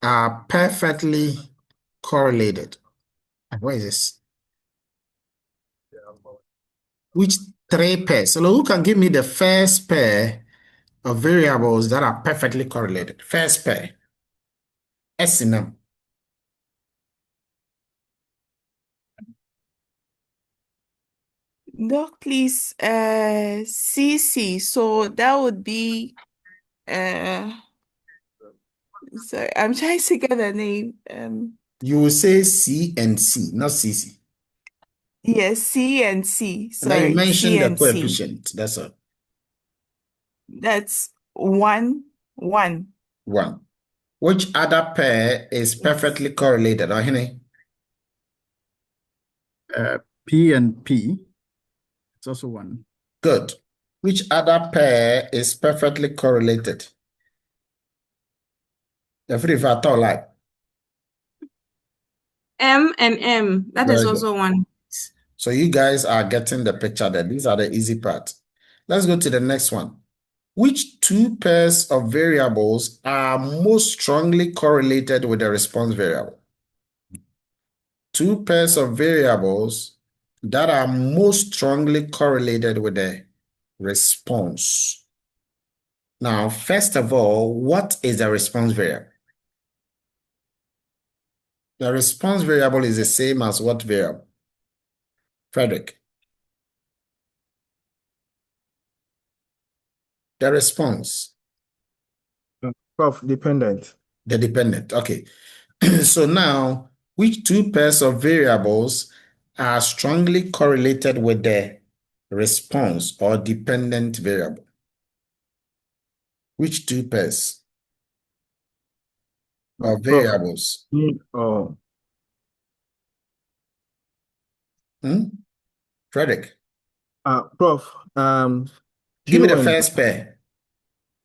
A: are perfectly correlated? Where is this? Which three pairs? So who can give me the first pair of variables that are perfectly correlated? First pair. S in them.
K: Doc, please, CC. So that would be, sorry, I'm trying to get a name.
A: You will say C and C, not CC.
K: Yes, C and C.
A: And then you
K: Sorry, C
A: mention the
K: and C.
A: coefficient. That's all.
K: That's 1, 1.
A: 1. Which other pair is perfectly correlated? Ohene?
H: P and P. It's also 1.
A: Good. Which other pair is perfectly correlated? The free for all like.
N: M and M. That is
A: Very good.
N: also one.
A: So you guys are getting the picture there. These are the easy parts. Let's go to the next one. Which two pairs of variables are most strongly correlated with the response variable? Two pairs of variables that are most strongly correlated with the response. Now, first of all, what is the response variable? The response variable is the same as what variable? Frederick. The response.
H: Prof, dependent.
A: The dependent. Okay. So now, which two pairs of variables are strongly correlated with the response or dependent variable? Which two pairs of variables?
H: Oh,
A: Frederick.
H: Prof,
A: Give me
H: Q
A: the
H: and
A: first pair.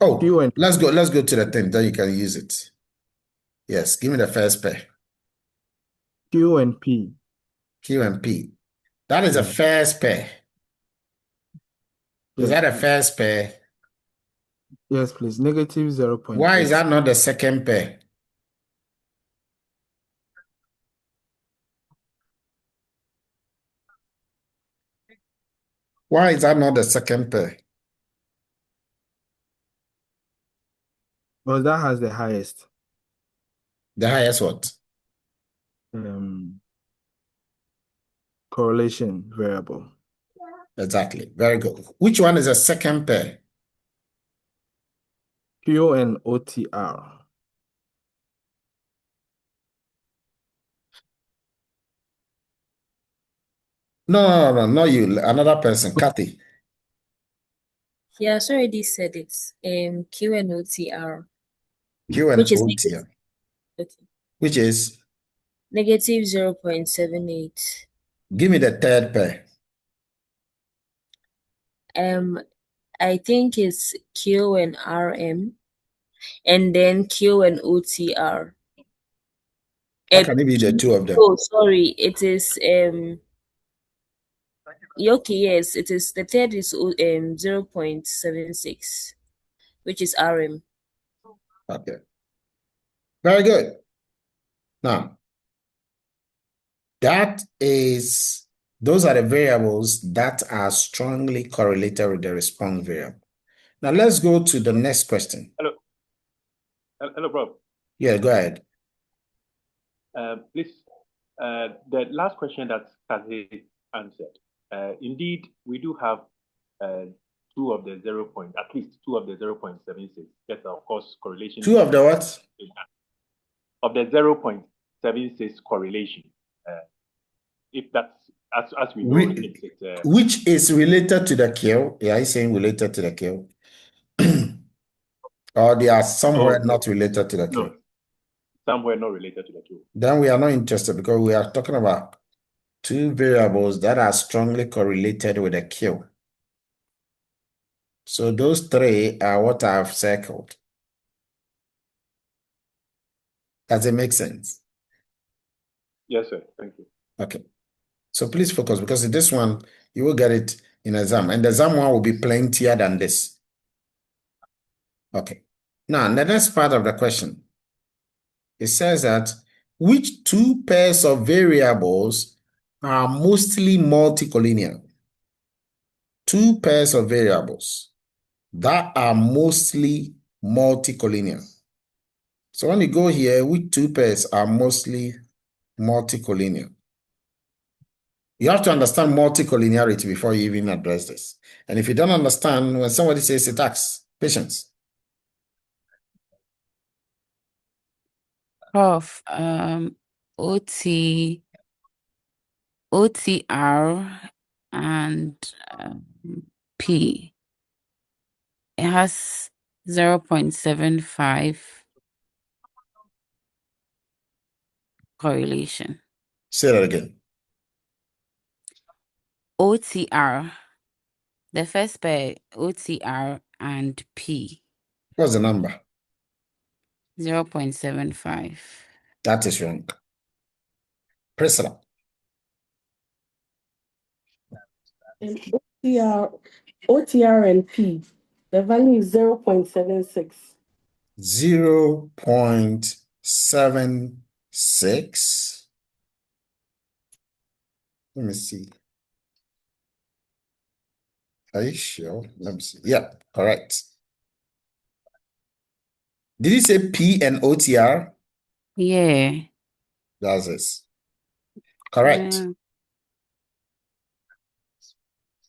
A: Oh,
H: Q and
A: let's go to the thing, then you can use it. Yes, give me the first pair.
H: Q and P.
A: Q and P. That is a first pair. Is
H: Yes,
A: that a
H: please.
A: first pair?
H: Yes, please. Negative 0.8.
A: Why is that not the second pair? Why is that not the second pair?
H: Well, that has the highest.
A: The highest what?
H: Correlation variable.
A: Exactly. Very good. Which one is the second pair?
H: Q and OTR.
A: No, not you. Another person, Kathy.
C: Yeah, so already said it. Q and OTR,
A: Q and
C: which is
A: OTR.
C: okay.
A: Which is?
C: Negative 0.78.
A: Give me the third pair.
C: I think it's Q and RM, and then Q and OTR.
A: How can it be the two of them?
C: Oh, sorry, it is okay, yes, it is the third is 0.76, which is RM.
A: Okay. Very good. Now, those are the variables that are strongly correlated with the response variable. Now, let's go to the next question.
J: Hello, bro.
A: Yeah, go ahead.
J: Please, the last question that Kathy answered. Indeed, we do have two of the 0 point, at least two of the 0.76. Yes, of course, correlation.
A: Two of the what?
J: Of the 0.76 correlation. If that's, as we know,
A: which is related to the kill. Yeah, he's saying related to the kill. Or they are somewhere not related to the kill.
J: No, somewhere not related to the kill.
A: Then we are not interested because we are talking about two variables that are strongly correlated with the kill. So those three are what I've circled. Does it make sense?
J: Yes, sir. Thank you.
A: Okay. So please focus because in this one, you will get it in exam. And the exam one will be plentier than this. Okay. Now, the next part of the question. It says that which two pairs of variables are mostly multicollinear? Two pairs of variables that are mostly multicollinear. So when you go here, which two pairs are mostly multicollinear? You have to understand multicollinearity before you even address this. And if you don't understand, when somebody says it, ask patience.
G: Prof, OTR and P. It has 0.75 correlation.
A: Say that again.
G: OTR, the first pair, OTR and P.
A: What's the number?
G: 0.75.
A: That is wrong. Priscilla.
O: And OTR and P, the value is 0.76.
A: 0.76. Let me see. Are you sure? Let me see. Yeah, correct. Did you say P and OTR?
G: Yeah.
A: That's it. Correct.
G: Yeah.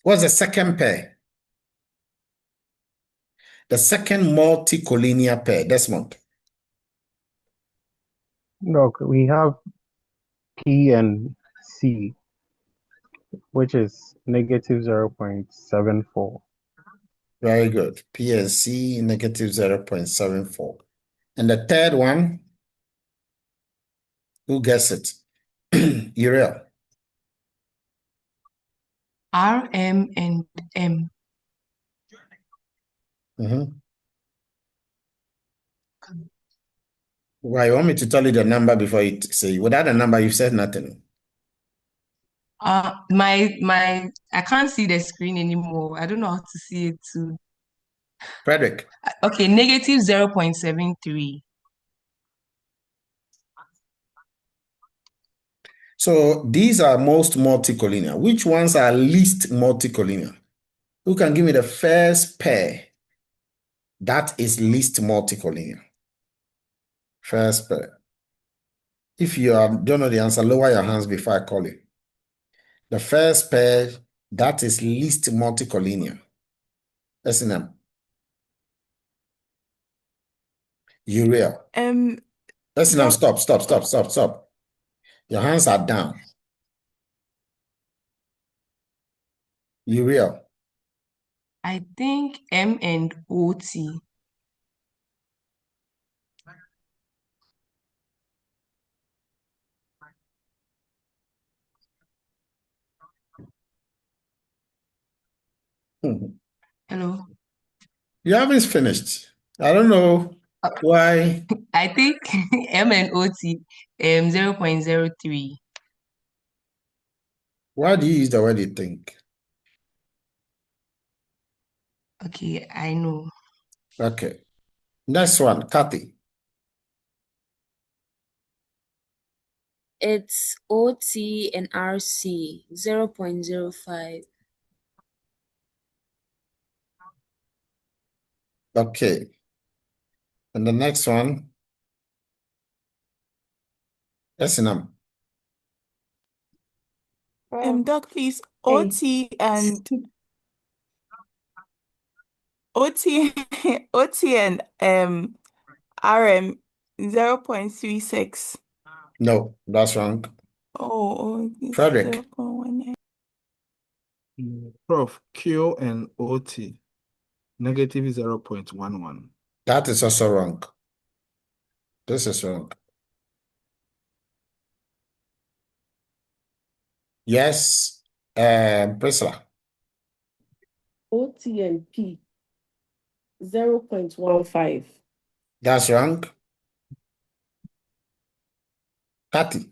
A: What's the second pair? The second multicollinear pair, Desmond.
M: Look, we have P and C, which is negative 0.74.
A: Very good. P and C, negative 0.74. And the third one, who gets it? Uriel.
P: RM and M.
A: Why, you want me to tell you the number before you say, without the number, you've said nothing.
P: I can't see the screen anymore. I don't know how to see it too.
A: Frederick.
P: Okay, negative 0.73.
A: So these are most multicollinear. Which ones are least multicollinear? Who can give me the first pair that is least multicollinear? First pair. If you don't know the answer, lower your hands before I call you. The first pair that is least multicollinear. S&M. Urea. S&M, stop. Your hands are down. Urea.
P: I think M and OT. Hello.
A: You haven't finished. I don't know why.
P: I think M and OT 0.03.
A: Why do you use the word you think?
P: Okay, I know.
A: Okay. Next one, Kathy.
C: It's OT and RC, 0.05.
A: Okay. And the next one? Yes, ma'am.
K: Doc, please,
O: Hey.
K: OT and OT and RM 0.36.
A: No, that's wrong.
K: Oh, it's
A: Frederick.
K: 0.19.
H: Prof, Q and OT, negative 0.11.
A: That is also wrong. This is wrong. Yes, Priscilla.
O: OT and P 0.15.
A: That's wrong. Kathy.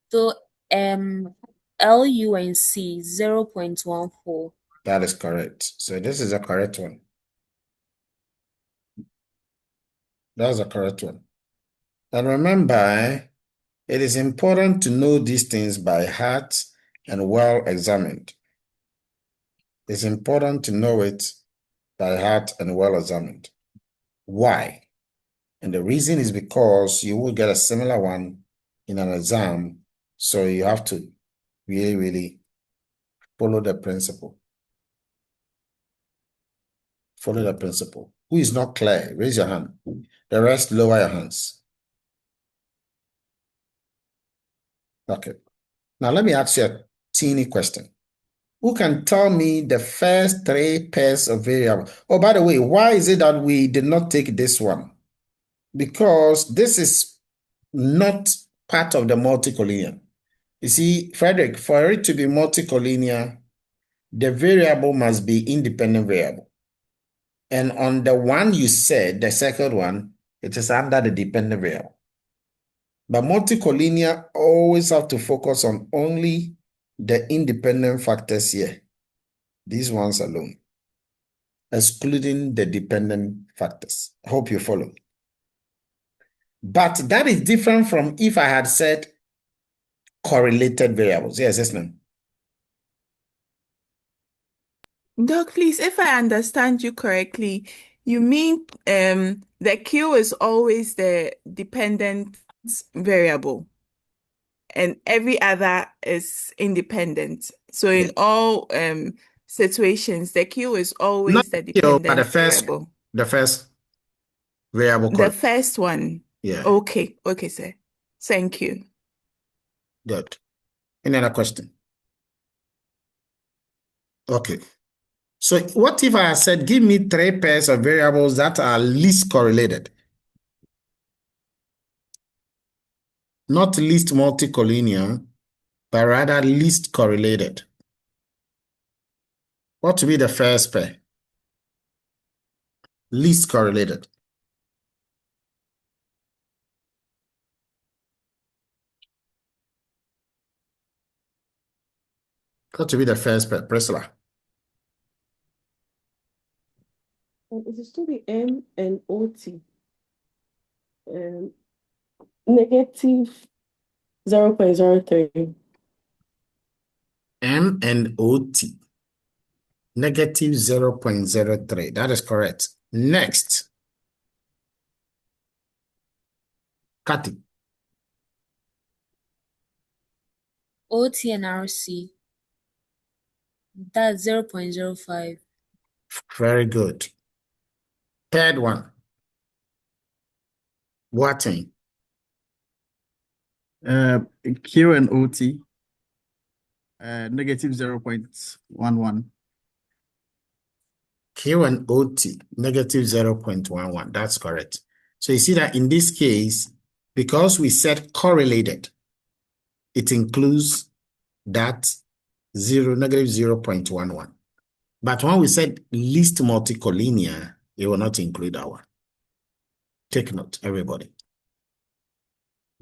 C: So LU and C 0.14.
A: That is correct. So this is the correct one. That's the correct one. And remember, it is important to know these things by heart and well examined. It's important to know it by heart and well examined. Why? And the reason is because you will get a similar one in an exam. So you have to really, really follow the principle. Follow the principle. Who is not clear? Raise your hand. The rest, lower your hands. Okay. Now let me ask you a teeny question. Who can tell me the first three pairs of variables? Oh, by the way, why is it that we did not take this one? Because this is not part of the multicollinear. You see, Frederick, for it to be multicollinear, the variable must be independent variable. And on the one you said, the second one, it is under the dependent variable. But multicollinear always have to focus on only the independent factors here. These ones alone, excluding the dependent factors. I hope you follow. But that is different from if I had said correlated variables. Yes, yes, ma'am.
K: Doc, please, if I understand you correctly, you mean the Q is always the dependent variable and every other is independent. So in all situations, the Q is
A: Not
K: always the
A: Q, but
K: dependent variable.
A: the first variable.
K: The first one.
A: Yeah.
K: Okay, sir. Thank you.
A: Good. Any other question? Okay. So what if I said, give me three pairs of variables that are least correlated? Not least multicollinear, but rather least correlated. What would be the first pair? Least correlated. What would be the first pair? Priscilla.
O: It is to be M and OT. Negative 0.03.
A: M and OT. Negative 0.03. That is correct. Next. Kathy.
C: OT and RC. That's 0.05.
A: Very good. Third one. Watching.
H: Q and OT, negative 0.11.
A: Q and OT, negative 0.11. That's correct. So you see that in this case, because we said correlated, it includes that negative 0.11. But when we said least multicollinear, it will not include that one. Take note, everybody.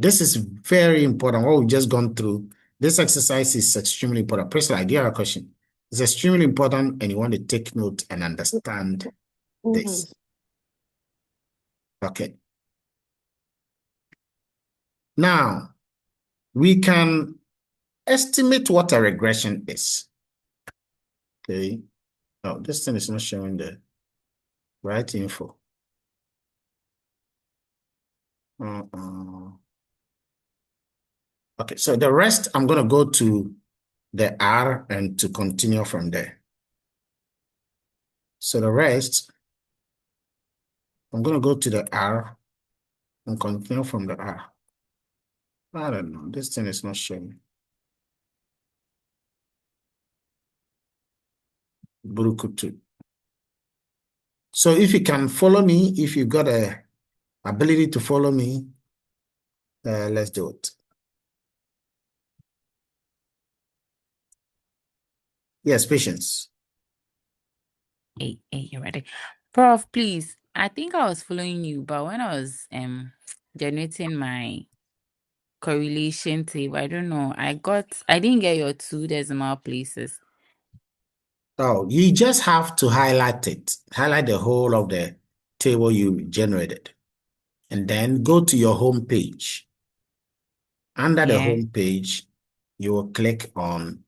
A: This is very important. What we've just gone through, this exercise is extremely important. Priscilla, do you have a question? It's extremely important, and you want to take note and understand this. Okay. Now, we can estimate what a regression is. Okay. Oh, this thing is not showing the right info. Okay, so the rest, I'm going to go to the R and to continue from there. So the rest, I'm going to go to the R and continue from the R. I don't know, this thing is not showing. Burukutu. So if you can follow me, if you've got a ability to follow me, let's do it. Yes, patience.
G: Hey, you ready? Prof, please. I think I was following you, but when I was generating my correlation table, I don't know. I didn't get your 2 decimal places.
A: Oh, you just have to highlight it. Highlight the whole of the table you generated. And then go to your home page. Under the
G: Yeah.
A: home page, you will click on,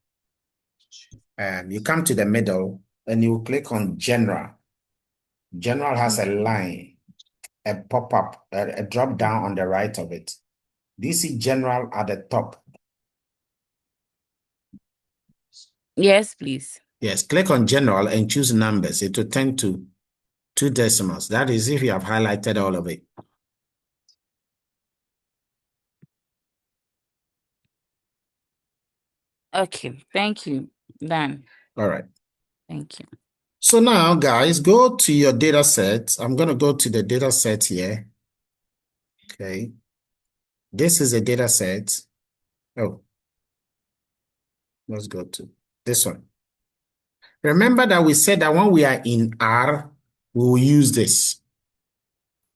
A: you come to the middle and you click on General. General has a line, a pop-up, a drop down on the right of it. Do you see General at the top?
G: Yes, please.
A: Yes, click on General and choose numbers. It will tend to 2 decimals. That is if you have highlighted all of it.
G: Okay, thank you. Done.
A: All right.
G: Thank you.
A: So now, guys, go to your data set. I'm going to go to the data set here. Okay. This is a data set. Oh, let's go to this one. Remember that we said that when we are in R, we will use this.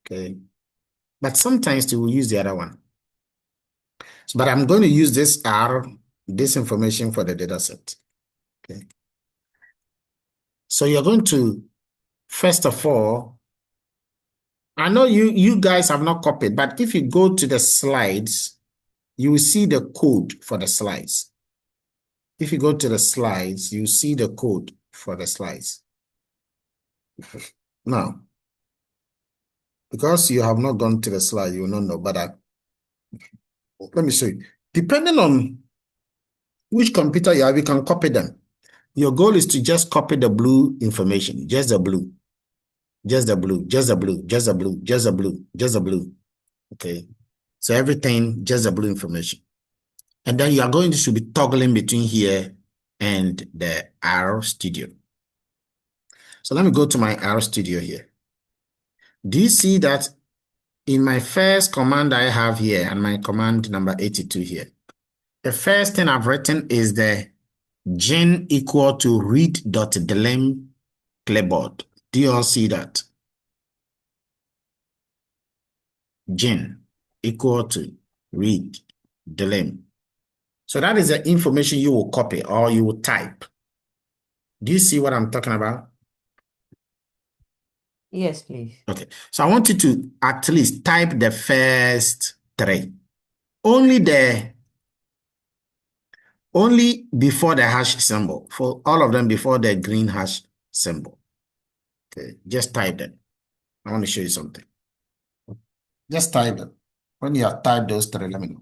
A: Okay. But sometimes we will use the other one. So, but I'm going to use this R, this information for the data set. Okay. So you're going to, first of all, I know you guys have not copied, but if you go to the slides, you will see the code for the slides. If you go to the slides, you see the code for the slides. Now, because you have not gone to the slide, you will not know, but let me show you. Depending on which computer you have, you can copy them. Your goal is to just copy the blue information, just the blue, just the blue, just the blue, just the blue, just the blue, just the blue. Okay. So everything, just the blue information. And then you are going to be toggling between here and the R Studio. So let me go to my R Studio here. Do you see that in my first command I have here and my command number 82 here? The first thing I've written is the gen equal to read.delim clipboard. Do you all see that? Gen equal to read.delim. So that is the information you will copy or you will type. Do you see what I'm talking about?
Q: Yes, please.
A: Okay. So I want you to at least type the first 3. Only before the hash symbol. For all of them before the green hash symbol. Okay. Just type them. I want to show you something. Just type them. When you have typed those 3, let me know.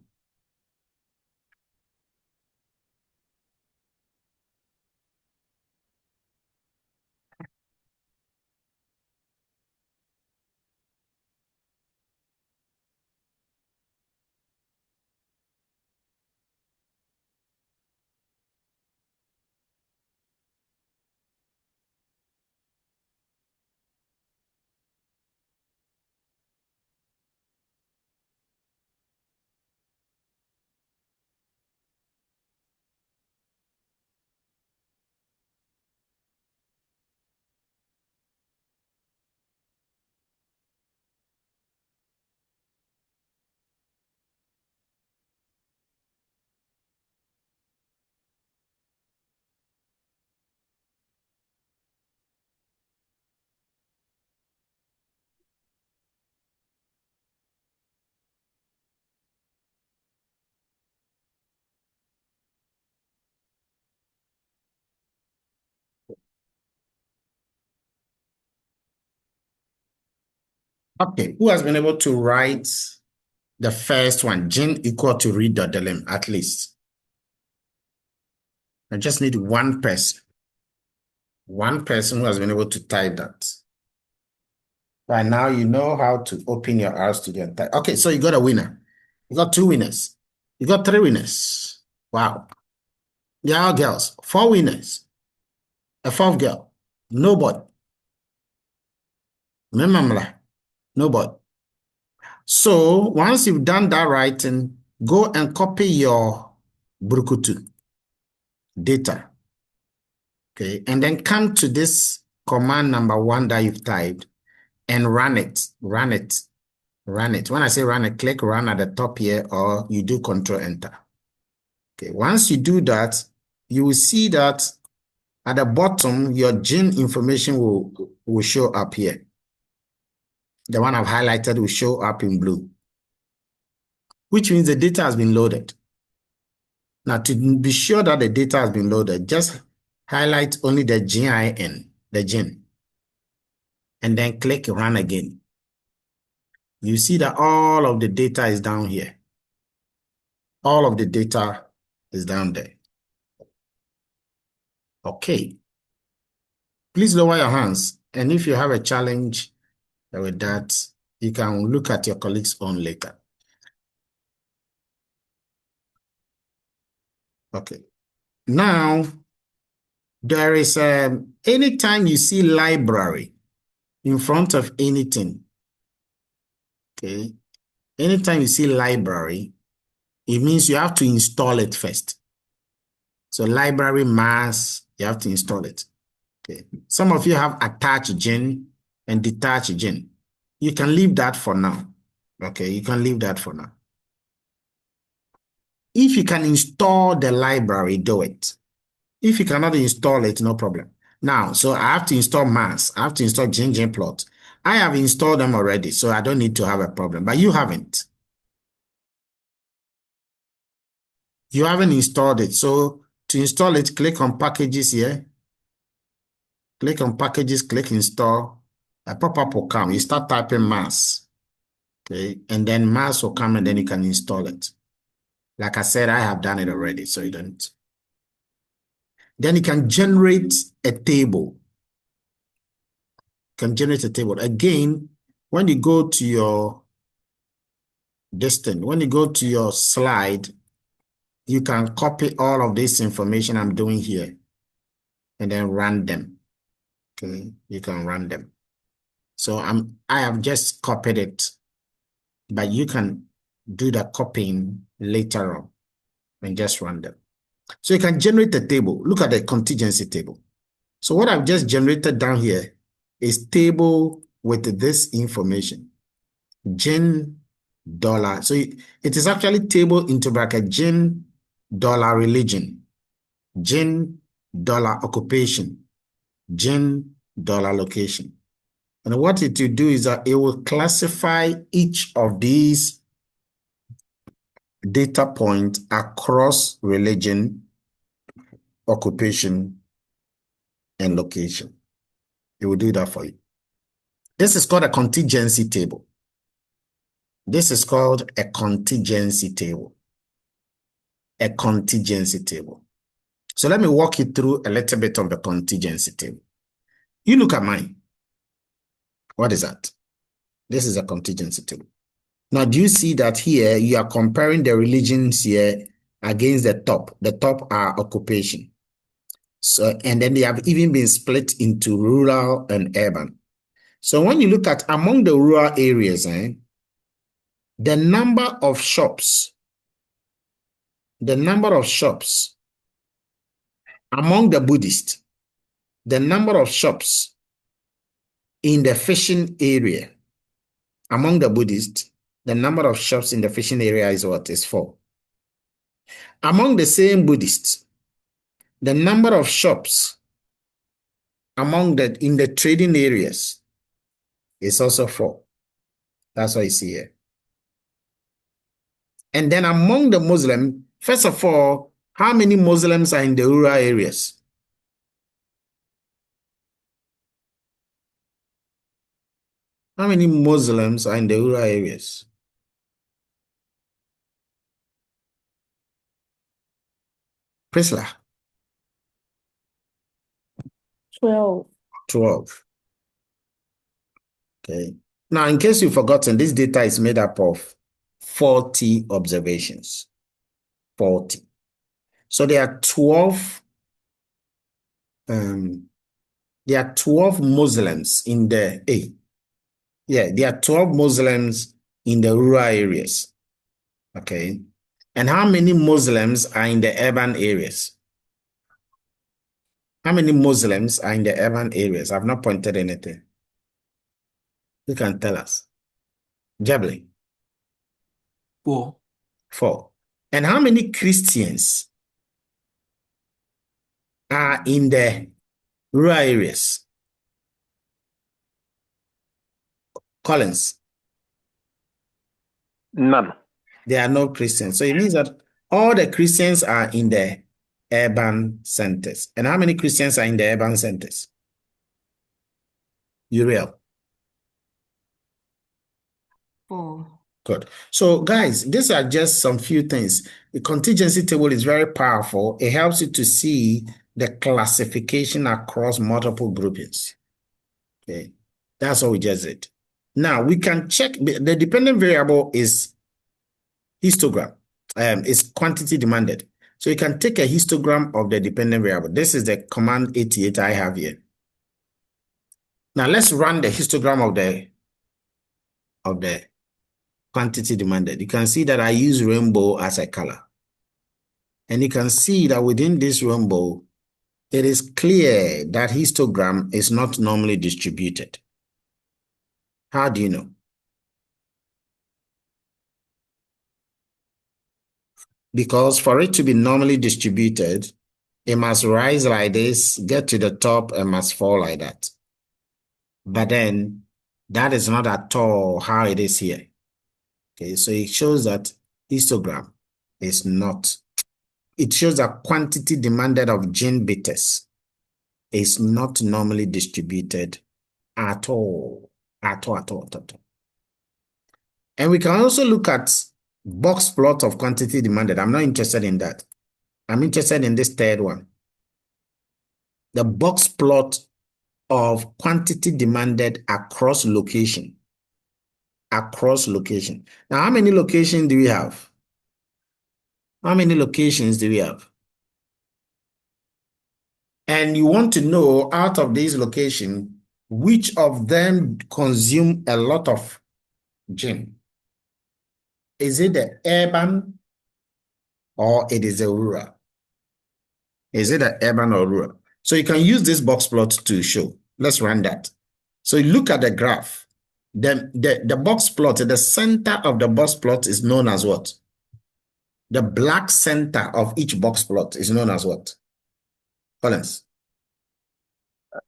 A: Okay. Who has been able to write The first one, gin equal to read.lim at least. I just need one person. One person who has been able to type that. By now, you know how to open your RStudio and type. Okay, so you got a winner. You got 2 winners. You got 3 winners. Wow. They are girls. 4 winners. A 4th girl. Nobody. Remember, nobody. So once you've done that writing, go and copy your Brukutu data. Okay, and then come to this command number 1 that you've typed and run it. Run it. Run it. When I say run it, click run at the top here, or you do Control Enter. Okay, once you do that, you will see that at the bottom, your gene information will show up here. The one I've highlighted will show up in blue, which means the data has been loaded. Now, to be sure that the data has been loaded, just highlight only the GIN, the gene, and then click run again. You see that all of the data is down here. All of the data is down there. Okay. Please lower your hands. And if you have a challenge with that, you can look at your colleagues' own later. Okay. Now, there is anytime you see library in front of anything, okay, anytime you see library, it means you have to install it first. So library mass, you have to install it. Okay. Some of you have attached gene and detached gene. You can leave that for now. Okay, you can leave that for now. If you can install the library, do it. If you cannot install it, no problem. Now, so I have to install mass. I have to install gene plot. I have installed them already, so I don't need to have a problem, but you haven't. You haven't installed it. So to install it, click on packages here. Click on packages, click install. A pop-up will come. You start typing mass. Okay, and then mass will come and then you can install it. Like I said, I have done it already, so you don't. Then you can generate a table. Can generate a table. Again, when you go to your when you go to your slide, you can copy all of this information I'm doing here and then run them. Okay, you can run them. So I have just copied it, but you can do the copying later on and just run them. So you can generate a table. Look at the contingency table. So what I've just generated down here is table with this information. Gin dollar. So it is actually table into bracket gin dollar religion, gin dollar occupation, gin dollar location. And what it will do is that it will classify each of these data points across religion, occupation, and location. It will do that for you. This is called a contingency table. This is called a contingency table. A contingency table. So let me walk you through a little bit of the contingency table. You look at mine. What is that? This is a contingency table. Now, do you see that here you are comparing the religions here against the top? The top are occupation. So, and then they have even been split into rural and urban. So when you look at among the rural areas, the number of shops among the Buddhists, the number of shops in the fishing area, among the Buddhists, the number of shops in the fishing area is what? Is 4. Among the same Buddhists, the number of shops in the trading areas is also 4. That's what you see here. And then among the Muslim, first of all, how many Muslims are in the rural areas? How many Muslims are in the rural areas? Priscilla,
O: 12.
A: 12. Okay. Now, in case you've forgotten, this data is made up of 40 observations. 40. So there are 12 Muslims in the there are 12 Muslims in the rural areas. Okay. And how many Muslims are in the urban areas? How many Muslims are in the urban areas? I've not pointed anything. You can tell us. Jabli.
F: 4.
A: 4. And how many Christians are in the rural areas? Collins.
J: None.
A: There are no Christians. So it means that all the Christians are in the urban centers. And how many Christians are in the urban centers? Uriel.
P: 4.
A: Good. So, guys, these are just some few things. The contingency table is very powerful. It helps you to see the classification across multiple groupings. Okay. That's what we just did. Now, we can check. The dependent variable is histogram. It's quantity demanded. So you can take a histogram of the dependent variable. This is the command 88 I have here. Now, let's run the histogram of the quantity demanded. You can see that I use rainbow as a color. And you can see that within this rainbow, it is clear that histogram is not normally distributed. How do you know? Because for it to be normally distributed, it must rise like this, get to the top, and must fall like that. But then, that is not at all how it is here. Okay, so it shows that histogram is not. It shows that quantity demanded of gene bitters is not normally distributed at all. At all. And we can also look at box plot of quantity demanded. I'm not interested in that. I'm interested in this third one. The box plot of quantity demanded across location. Across location. Now, how many locations do we have? How many locations do we have? And you want to know out of these locations, which of them consume a lot of gene? Is it the urban or it is the rural? Is it the urban or rural? So you can use this box plot to show. Let's run that. So you look at the graph. The box plot, the center of the box plot is known as what? The black center of each box plot is known as what? Collins.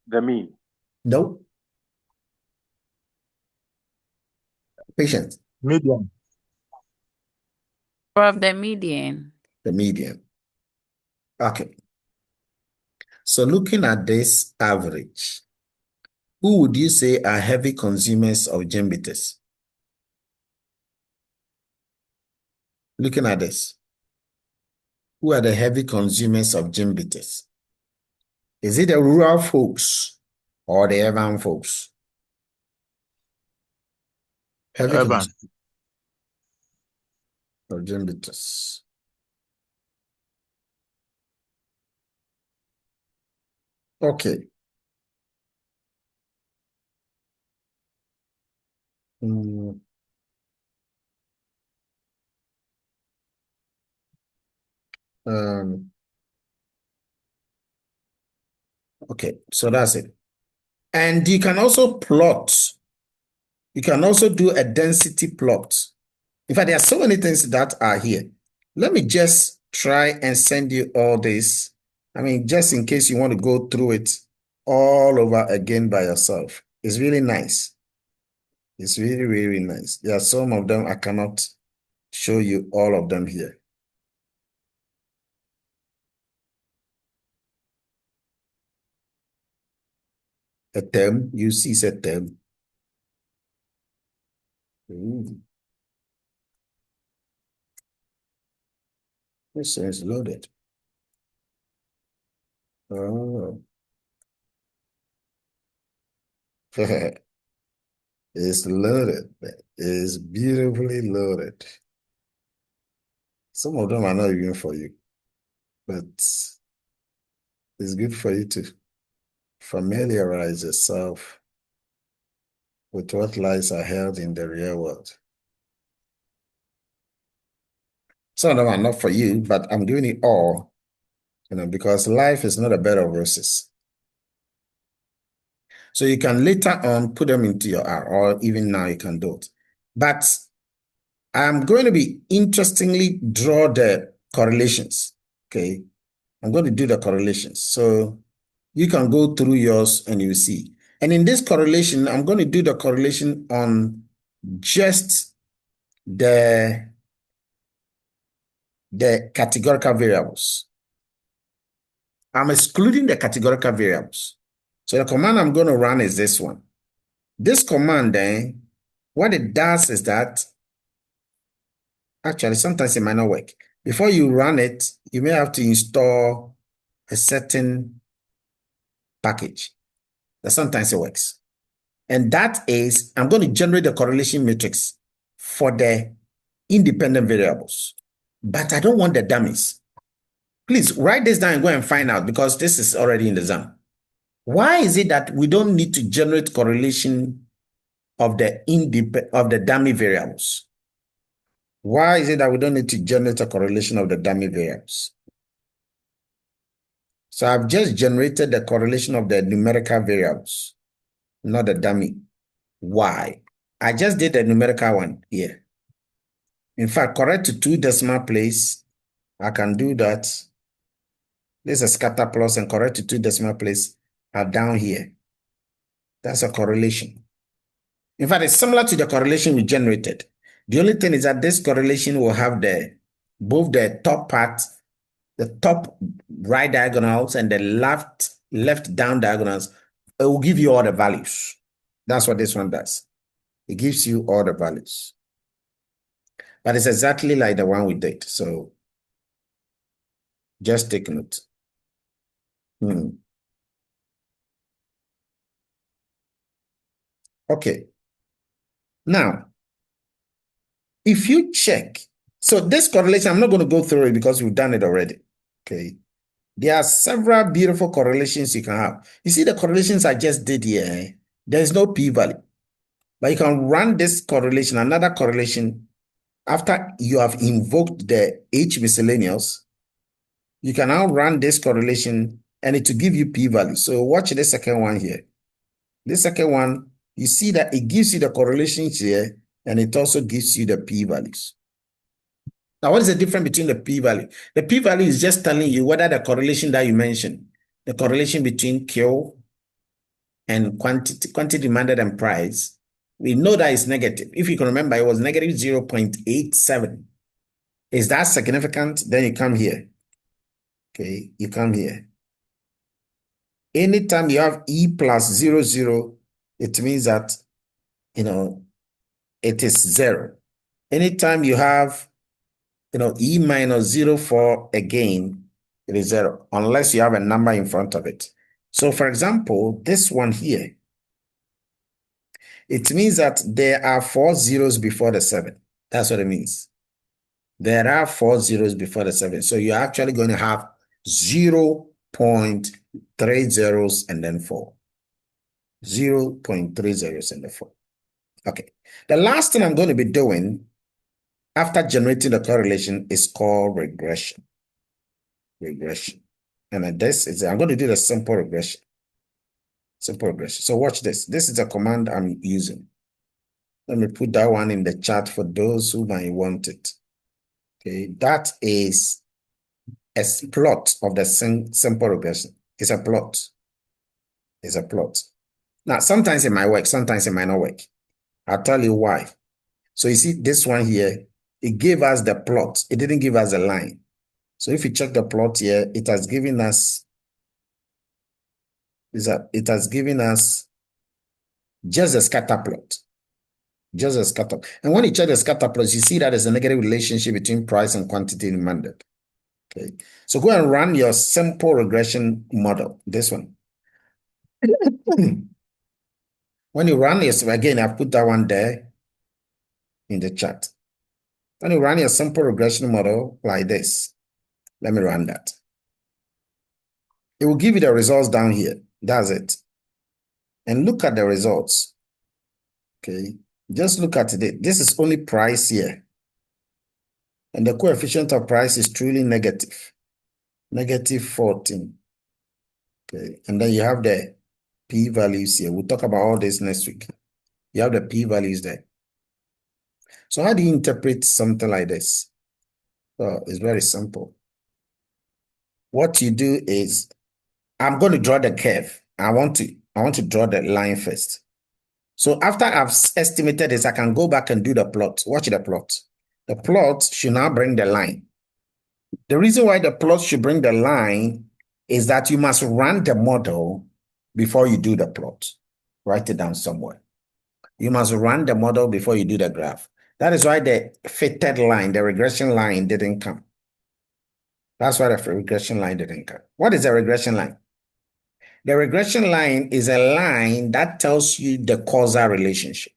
J: The mean.
A: No. Patient.
L: Median.
G: From the median.
A: The median. Okay. So looking at this average, who would you say are heavy consumers of gene bitters? Looking at this, who are the heavy consumers of gene bitters? Is it the rural folks or the urban folks? Heavy
L: Urban.
A: consumers of gene bitters. Okay. Mm, um, okay, so that's it. And you can also plot. You can also do a density plot. In fact, there are so many things that are here. Let me just try and send you all this. I mean, just in case you want to go through it all over again by yourself. It's really nice. It's really, really nice. There are some of them I cannot show you all of them here. A term, you see a term. Ooh. This is loaded. Oh. It's loaded. It's beautifully loaded. Some of them are not even for you, but it's good for you to familiarize yourself with what lies ahead in the real world. Some of them are not for you, but I'm doing it all, because life is not a bed of roses. So you can later on put them into your R, or even now you can do it. But I'm going to be interestingly draw the correlations. Okay. I'm going to do the correlations. So you can go through yours and you see. And in this correlation, I'm going to do the correlation on just the categorical variables. I'm excluding the categorical variables. So the command I'm going to run is this one. This command then, what it does is that, actually, sometimes it might not work. Before you run it, you may have to install a certain package. That sometimes it works. And that is, I'm going to generate the correlation matrix for the independent variables. But I don't want the dummies. Please write this down and go and find out, because this is already in the exam. Why is it that we don't need to generate correlation of the dummy variables? Why is it that we don't need to generate a correlation of the dummy variables? So I've just generated the correlation of the numerical variables, not the dummy. Why? I just did the numerical one here. In fact, correct to 2 decimal place, I can do that. This is a scatter plus, and correct to 2 decimal place are down here. That's a correlation. In fact, it's similar to the correlation we generated. The only thing is that this correlation will have both the top part, the top right diagonals, and the left down diagonals. It will give you all the values. That's what this one does. It gives you all the values. But it's exactly like the one we did. So just take note. Okay. Now, if you check, so this correlation, I'm not going to go through it because we've done it already. Okay. There are several beautiful correlations you can have. You see the correlations I just did here, there is no p-value. But you can run this correlation, another correlation, after you have invoked the H miscellaneous. You can now run this correlation and it will give you p-value. So watch the second one here. This second one, you see that it gives you the correlations here, and it also gives you the p-values. Now, what is the difference between the p-value? The p-value is just telling you whether the correlation that you mentioned, the correlation between Q and quantity demanded and price, we know that it's negative. If you can remember, it was negative 0.87. Is that significant? Then you come here. Okay, you come here. Anytime you have E plus 0, it means that, it is 0. Anytime you have, E minus 0 again, it is 0, unless you have a number in front of it. So, for example, this one here, it means that there are 4 zeros before the 7. That's what it means. There are 4 zeros before the 7. So you're actually going to have 0.3 zeros and then 4. 0.3 zeros and then 4. Okay. The last thing I'm going to be doing after generating the correlation is called regression. Regression. And this is, I'm going to do the simple regression. Simple regression. So watch this. This is the command I'm using. Let me put that one in the chat for those who might want it. Okay, that is a plot of the simple regression. It's a plot. It's a plot. Now, sometimes it might work, sometimes it might not work. I'll tell you why. So you see this one here, it gave us the plot. It didn't give us a line. So if you check the plot here, it has given us just a scatter plot. Just a scatter. And when you check the scatter plot, you see that there's a negative relationship between price and quantity demanded. Okay. So go and run your simple regression model, this one. When you run this, again, I've put that one there in the chat. When you run your simple regression model like this, let me run that. It will give you the results down here. That's it. And look at the results. Okay. Just look at it. This is only price here. And the coefficient of price is truly negative. Negative 14. Okay. And then you have the p-values here. We'll talk about all this next week. You have the p-values there. So how do you interpret something like this? Well, it's very simple. What you do is, I'm going to draw the curve. I want to draw the line first. So after I've estimated this, I can go back and do the plot. Watch the plot. The plot should now bring the line. The reason why the plot should bring the line is that you must run the model before you do the plot. Write it down somewhere. You must run the model before you do the graph. That is why the fitted line, the regression line, didn't come. That's why the regression line didn't come. What is a regression line? The regression line is a line that tells you the causal relationship.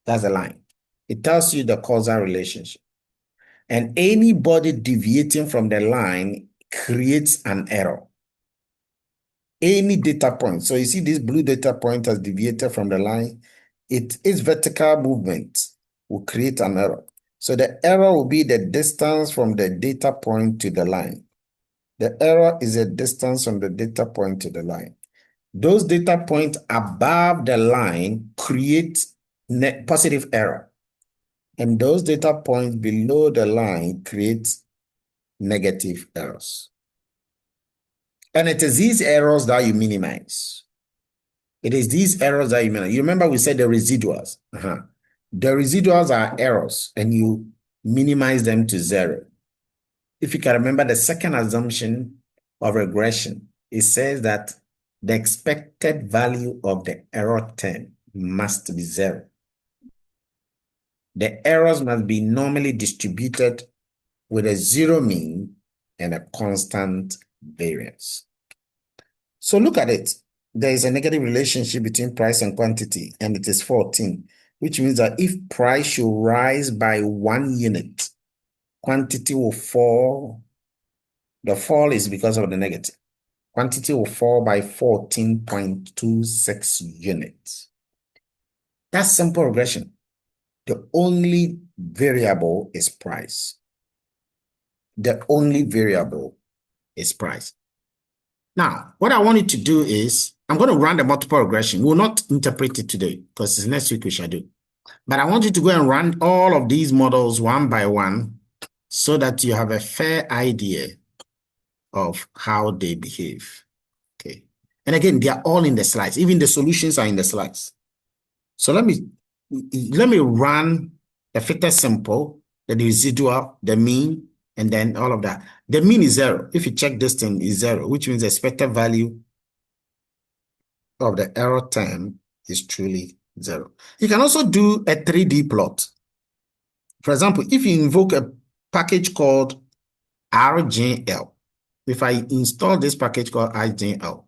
A: That's a line. It tells you the causal relationship. And anybody deviating from the line creates an error. Any data point. So you see this blue data point has deviated from the line. Its vertical movement will create an error. So the error will be the distance from the data point to the line. The error is a distance from the data point to the line. Those data points above the line create positive error. And those data points below the line create negative errors. And it is these errors that you minimize. It is these errors that you minimize. You remember we said the residuals. The residuals are errors, and you minimize them to 0. If you can remember the second assumption of regression, it says that the expected value of the error term must be 0. The errors must be normally distributed with a 0 mean and a constant variance. So look at it. There is a negative relationship between price and quantity, and it is 14, which means that if price should rise by 1 unit, quantity will fall. The fall is because of the negative. Quantity will fall by 14.26 units. That's simple regression. The only variable is price. The only variable is price. Now, what I want you to do is, I'm going to run the multiple regression. We'll not interpret it today because it's next week we shall do. But I want you to go and run all of these models one by one so that you have a fair idea of how they behave. Okay. And again, they are all in the slides. Even the solutions are in the slides. So let me run the fitted simple, the residual, the mean, and then all of that. The mean is 0. If you check this thing, is 0, which means the expected value of the error term is truly 0. You can also do a 3D plot. For example, if you invoke a package called RGL, if I install this package called RGL,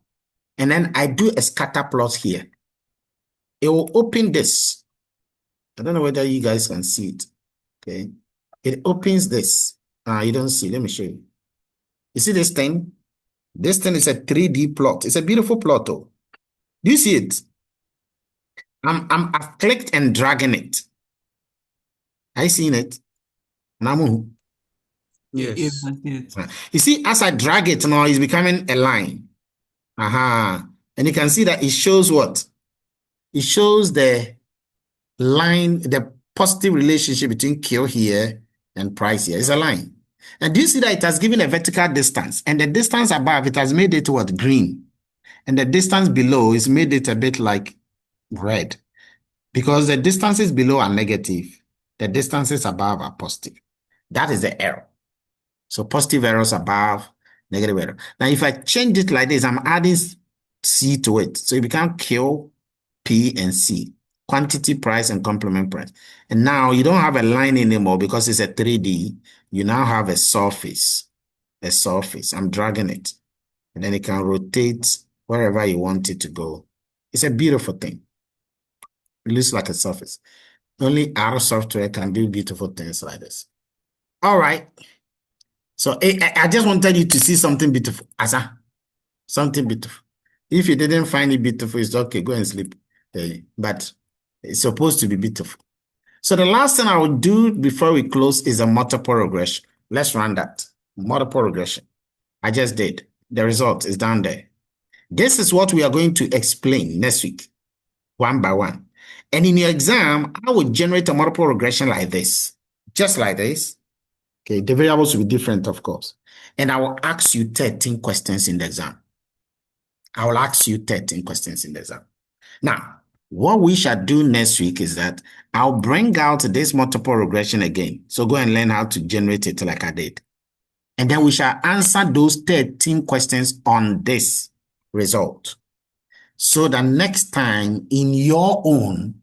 A: and then I do a scatter plot here, it will open this. I don't know whether you guys can see it. Okay. It opens this. You don't see. Let me show you. You see this thing? This thing is a 3D plot. It's a beautiful plot, though. Do you see it? I've clicked and dragging it. I seen it. Namu.
F: Yes.
A: You see, as I drag it now, it's becoming a line. And you can see that it shows what? It shows the line, the positive relationship between Q here and price here. It's a line. And do you see that it has given a vertical distance? And the distance above, it has made it what? Green. And the distance below is made it a bit like red. Because the distances below are negative. The distances above are positive. That is the error. So positive errors above, negative error. Now, if I change it like this, I'm adding C to it. So it becomes Q, P, and C. quantity, price, and complement price. And now you don't have a line anymore because it's a 3D. You now have a surface. A surface. I'm dragging it. And then it can rotate wherever you want it to go. It's a beautiful thing. It looks like a surface. Only our software can do beautiful things like this. All right. So I just wanted you to see something beautiful. Asa, something beautiful. If you didn't find it beautiful, it's okay. Go and sleep. But it's supposed to be beautiful. So the last thing I will do before we close is a multiple regression. Let's run that. Multiple regression. I just did. The result is down there. This is what we are going to explain next week, one by one. And in your exam, I will generate a multiple regression like this, just like this. Okay, the variables will be different, of course. And I will ask you 13 questions in the exam. I will ask you 13 questions in the exam. Now, what we shall do next week is that I'll bring out this multiple regression again. So go and learn how to generate it like I did. And then we shall answer those 13 questions on this result. So that next time in your own,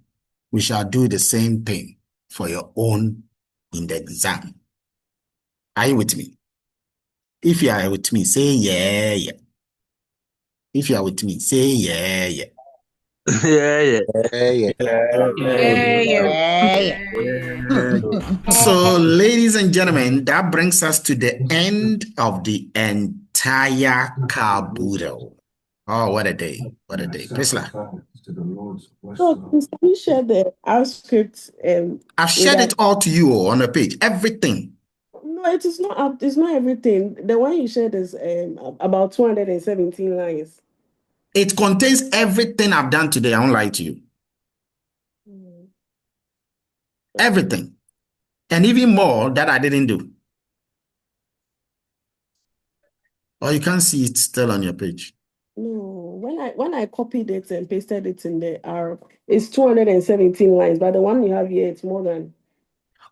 A: we shall do the same thing for your own in the exam. Are you with me? If you are with me, say yeah, yeah. If you are with me, say yeah, yeah.
L: Yeah.
A: So, ladies and gentlemen, that brings us to the end of the entire caboodle. Oh, what a day. What a day. Priscilla.
O: So, please, can you share the our script
A: I've shared it all to you on the page. Everything.
O: No, it is not up. It's not everything. The one you shared is about 217 lines.
A: It contains everything I've done today. I won't lie to you. Everything. And even more that I didn't do. Or you can't see it still on your page.
O: No, when I copied it and pasted it in the R, it's 217 lines, but the one you have here, it's more than.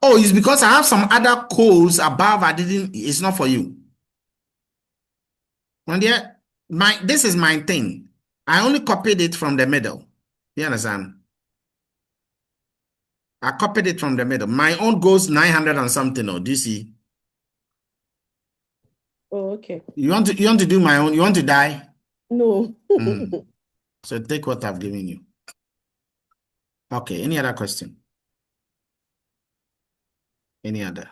A: Oh, it's because I have some other codes above. It's not for you. And yet, this is my thing. I only copied it from the middle. You understand? I copied it from the middle. My own goes 900 and something. Oh, do you see?
O: Oh, okay.
A: You want to do my own? You want to die?
O: No.
A: So take what I've given you. Okay. Any other question? Any other?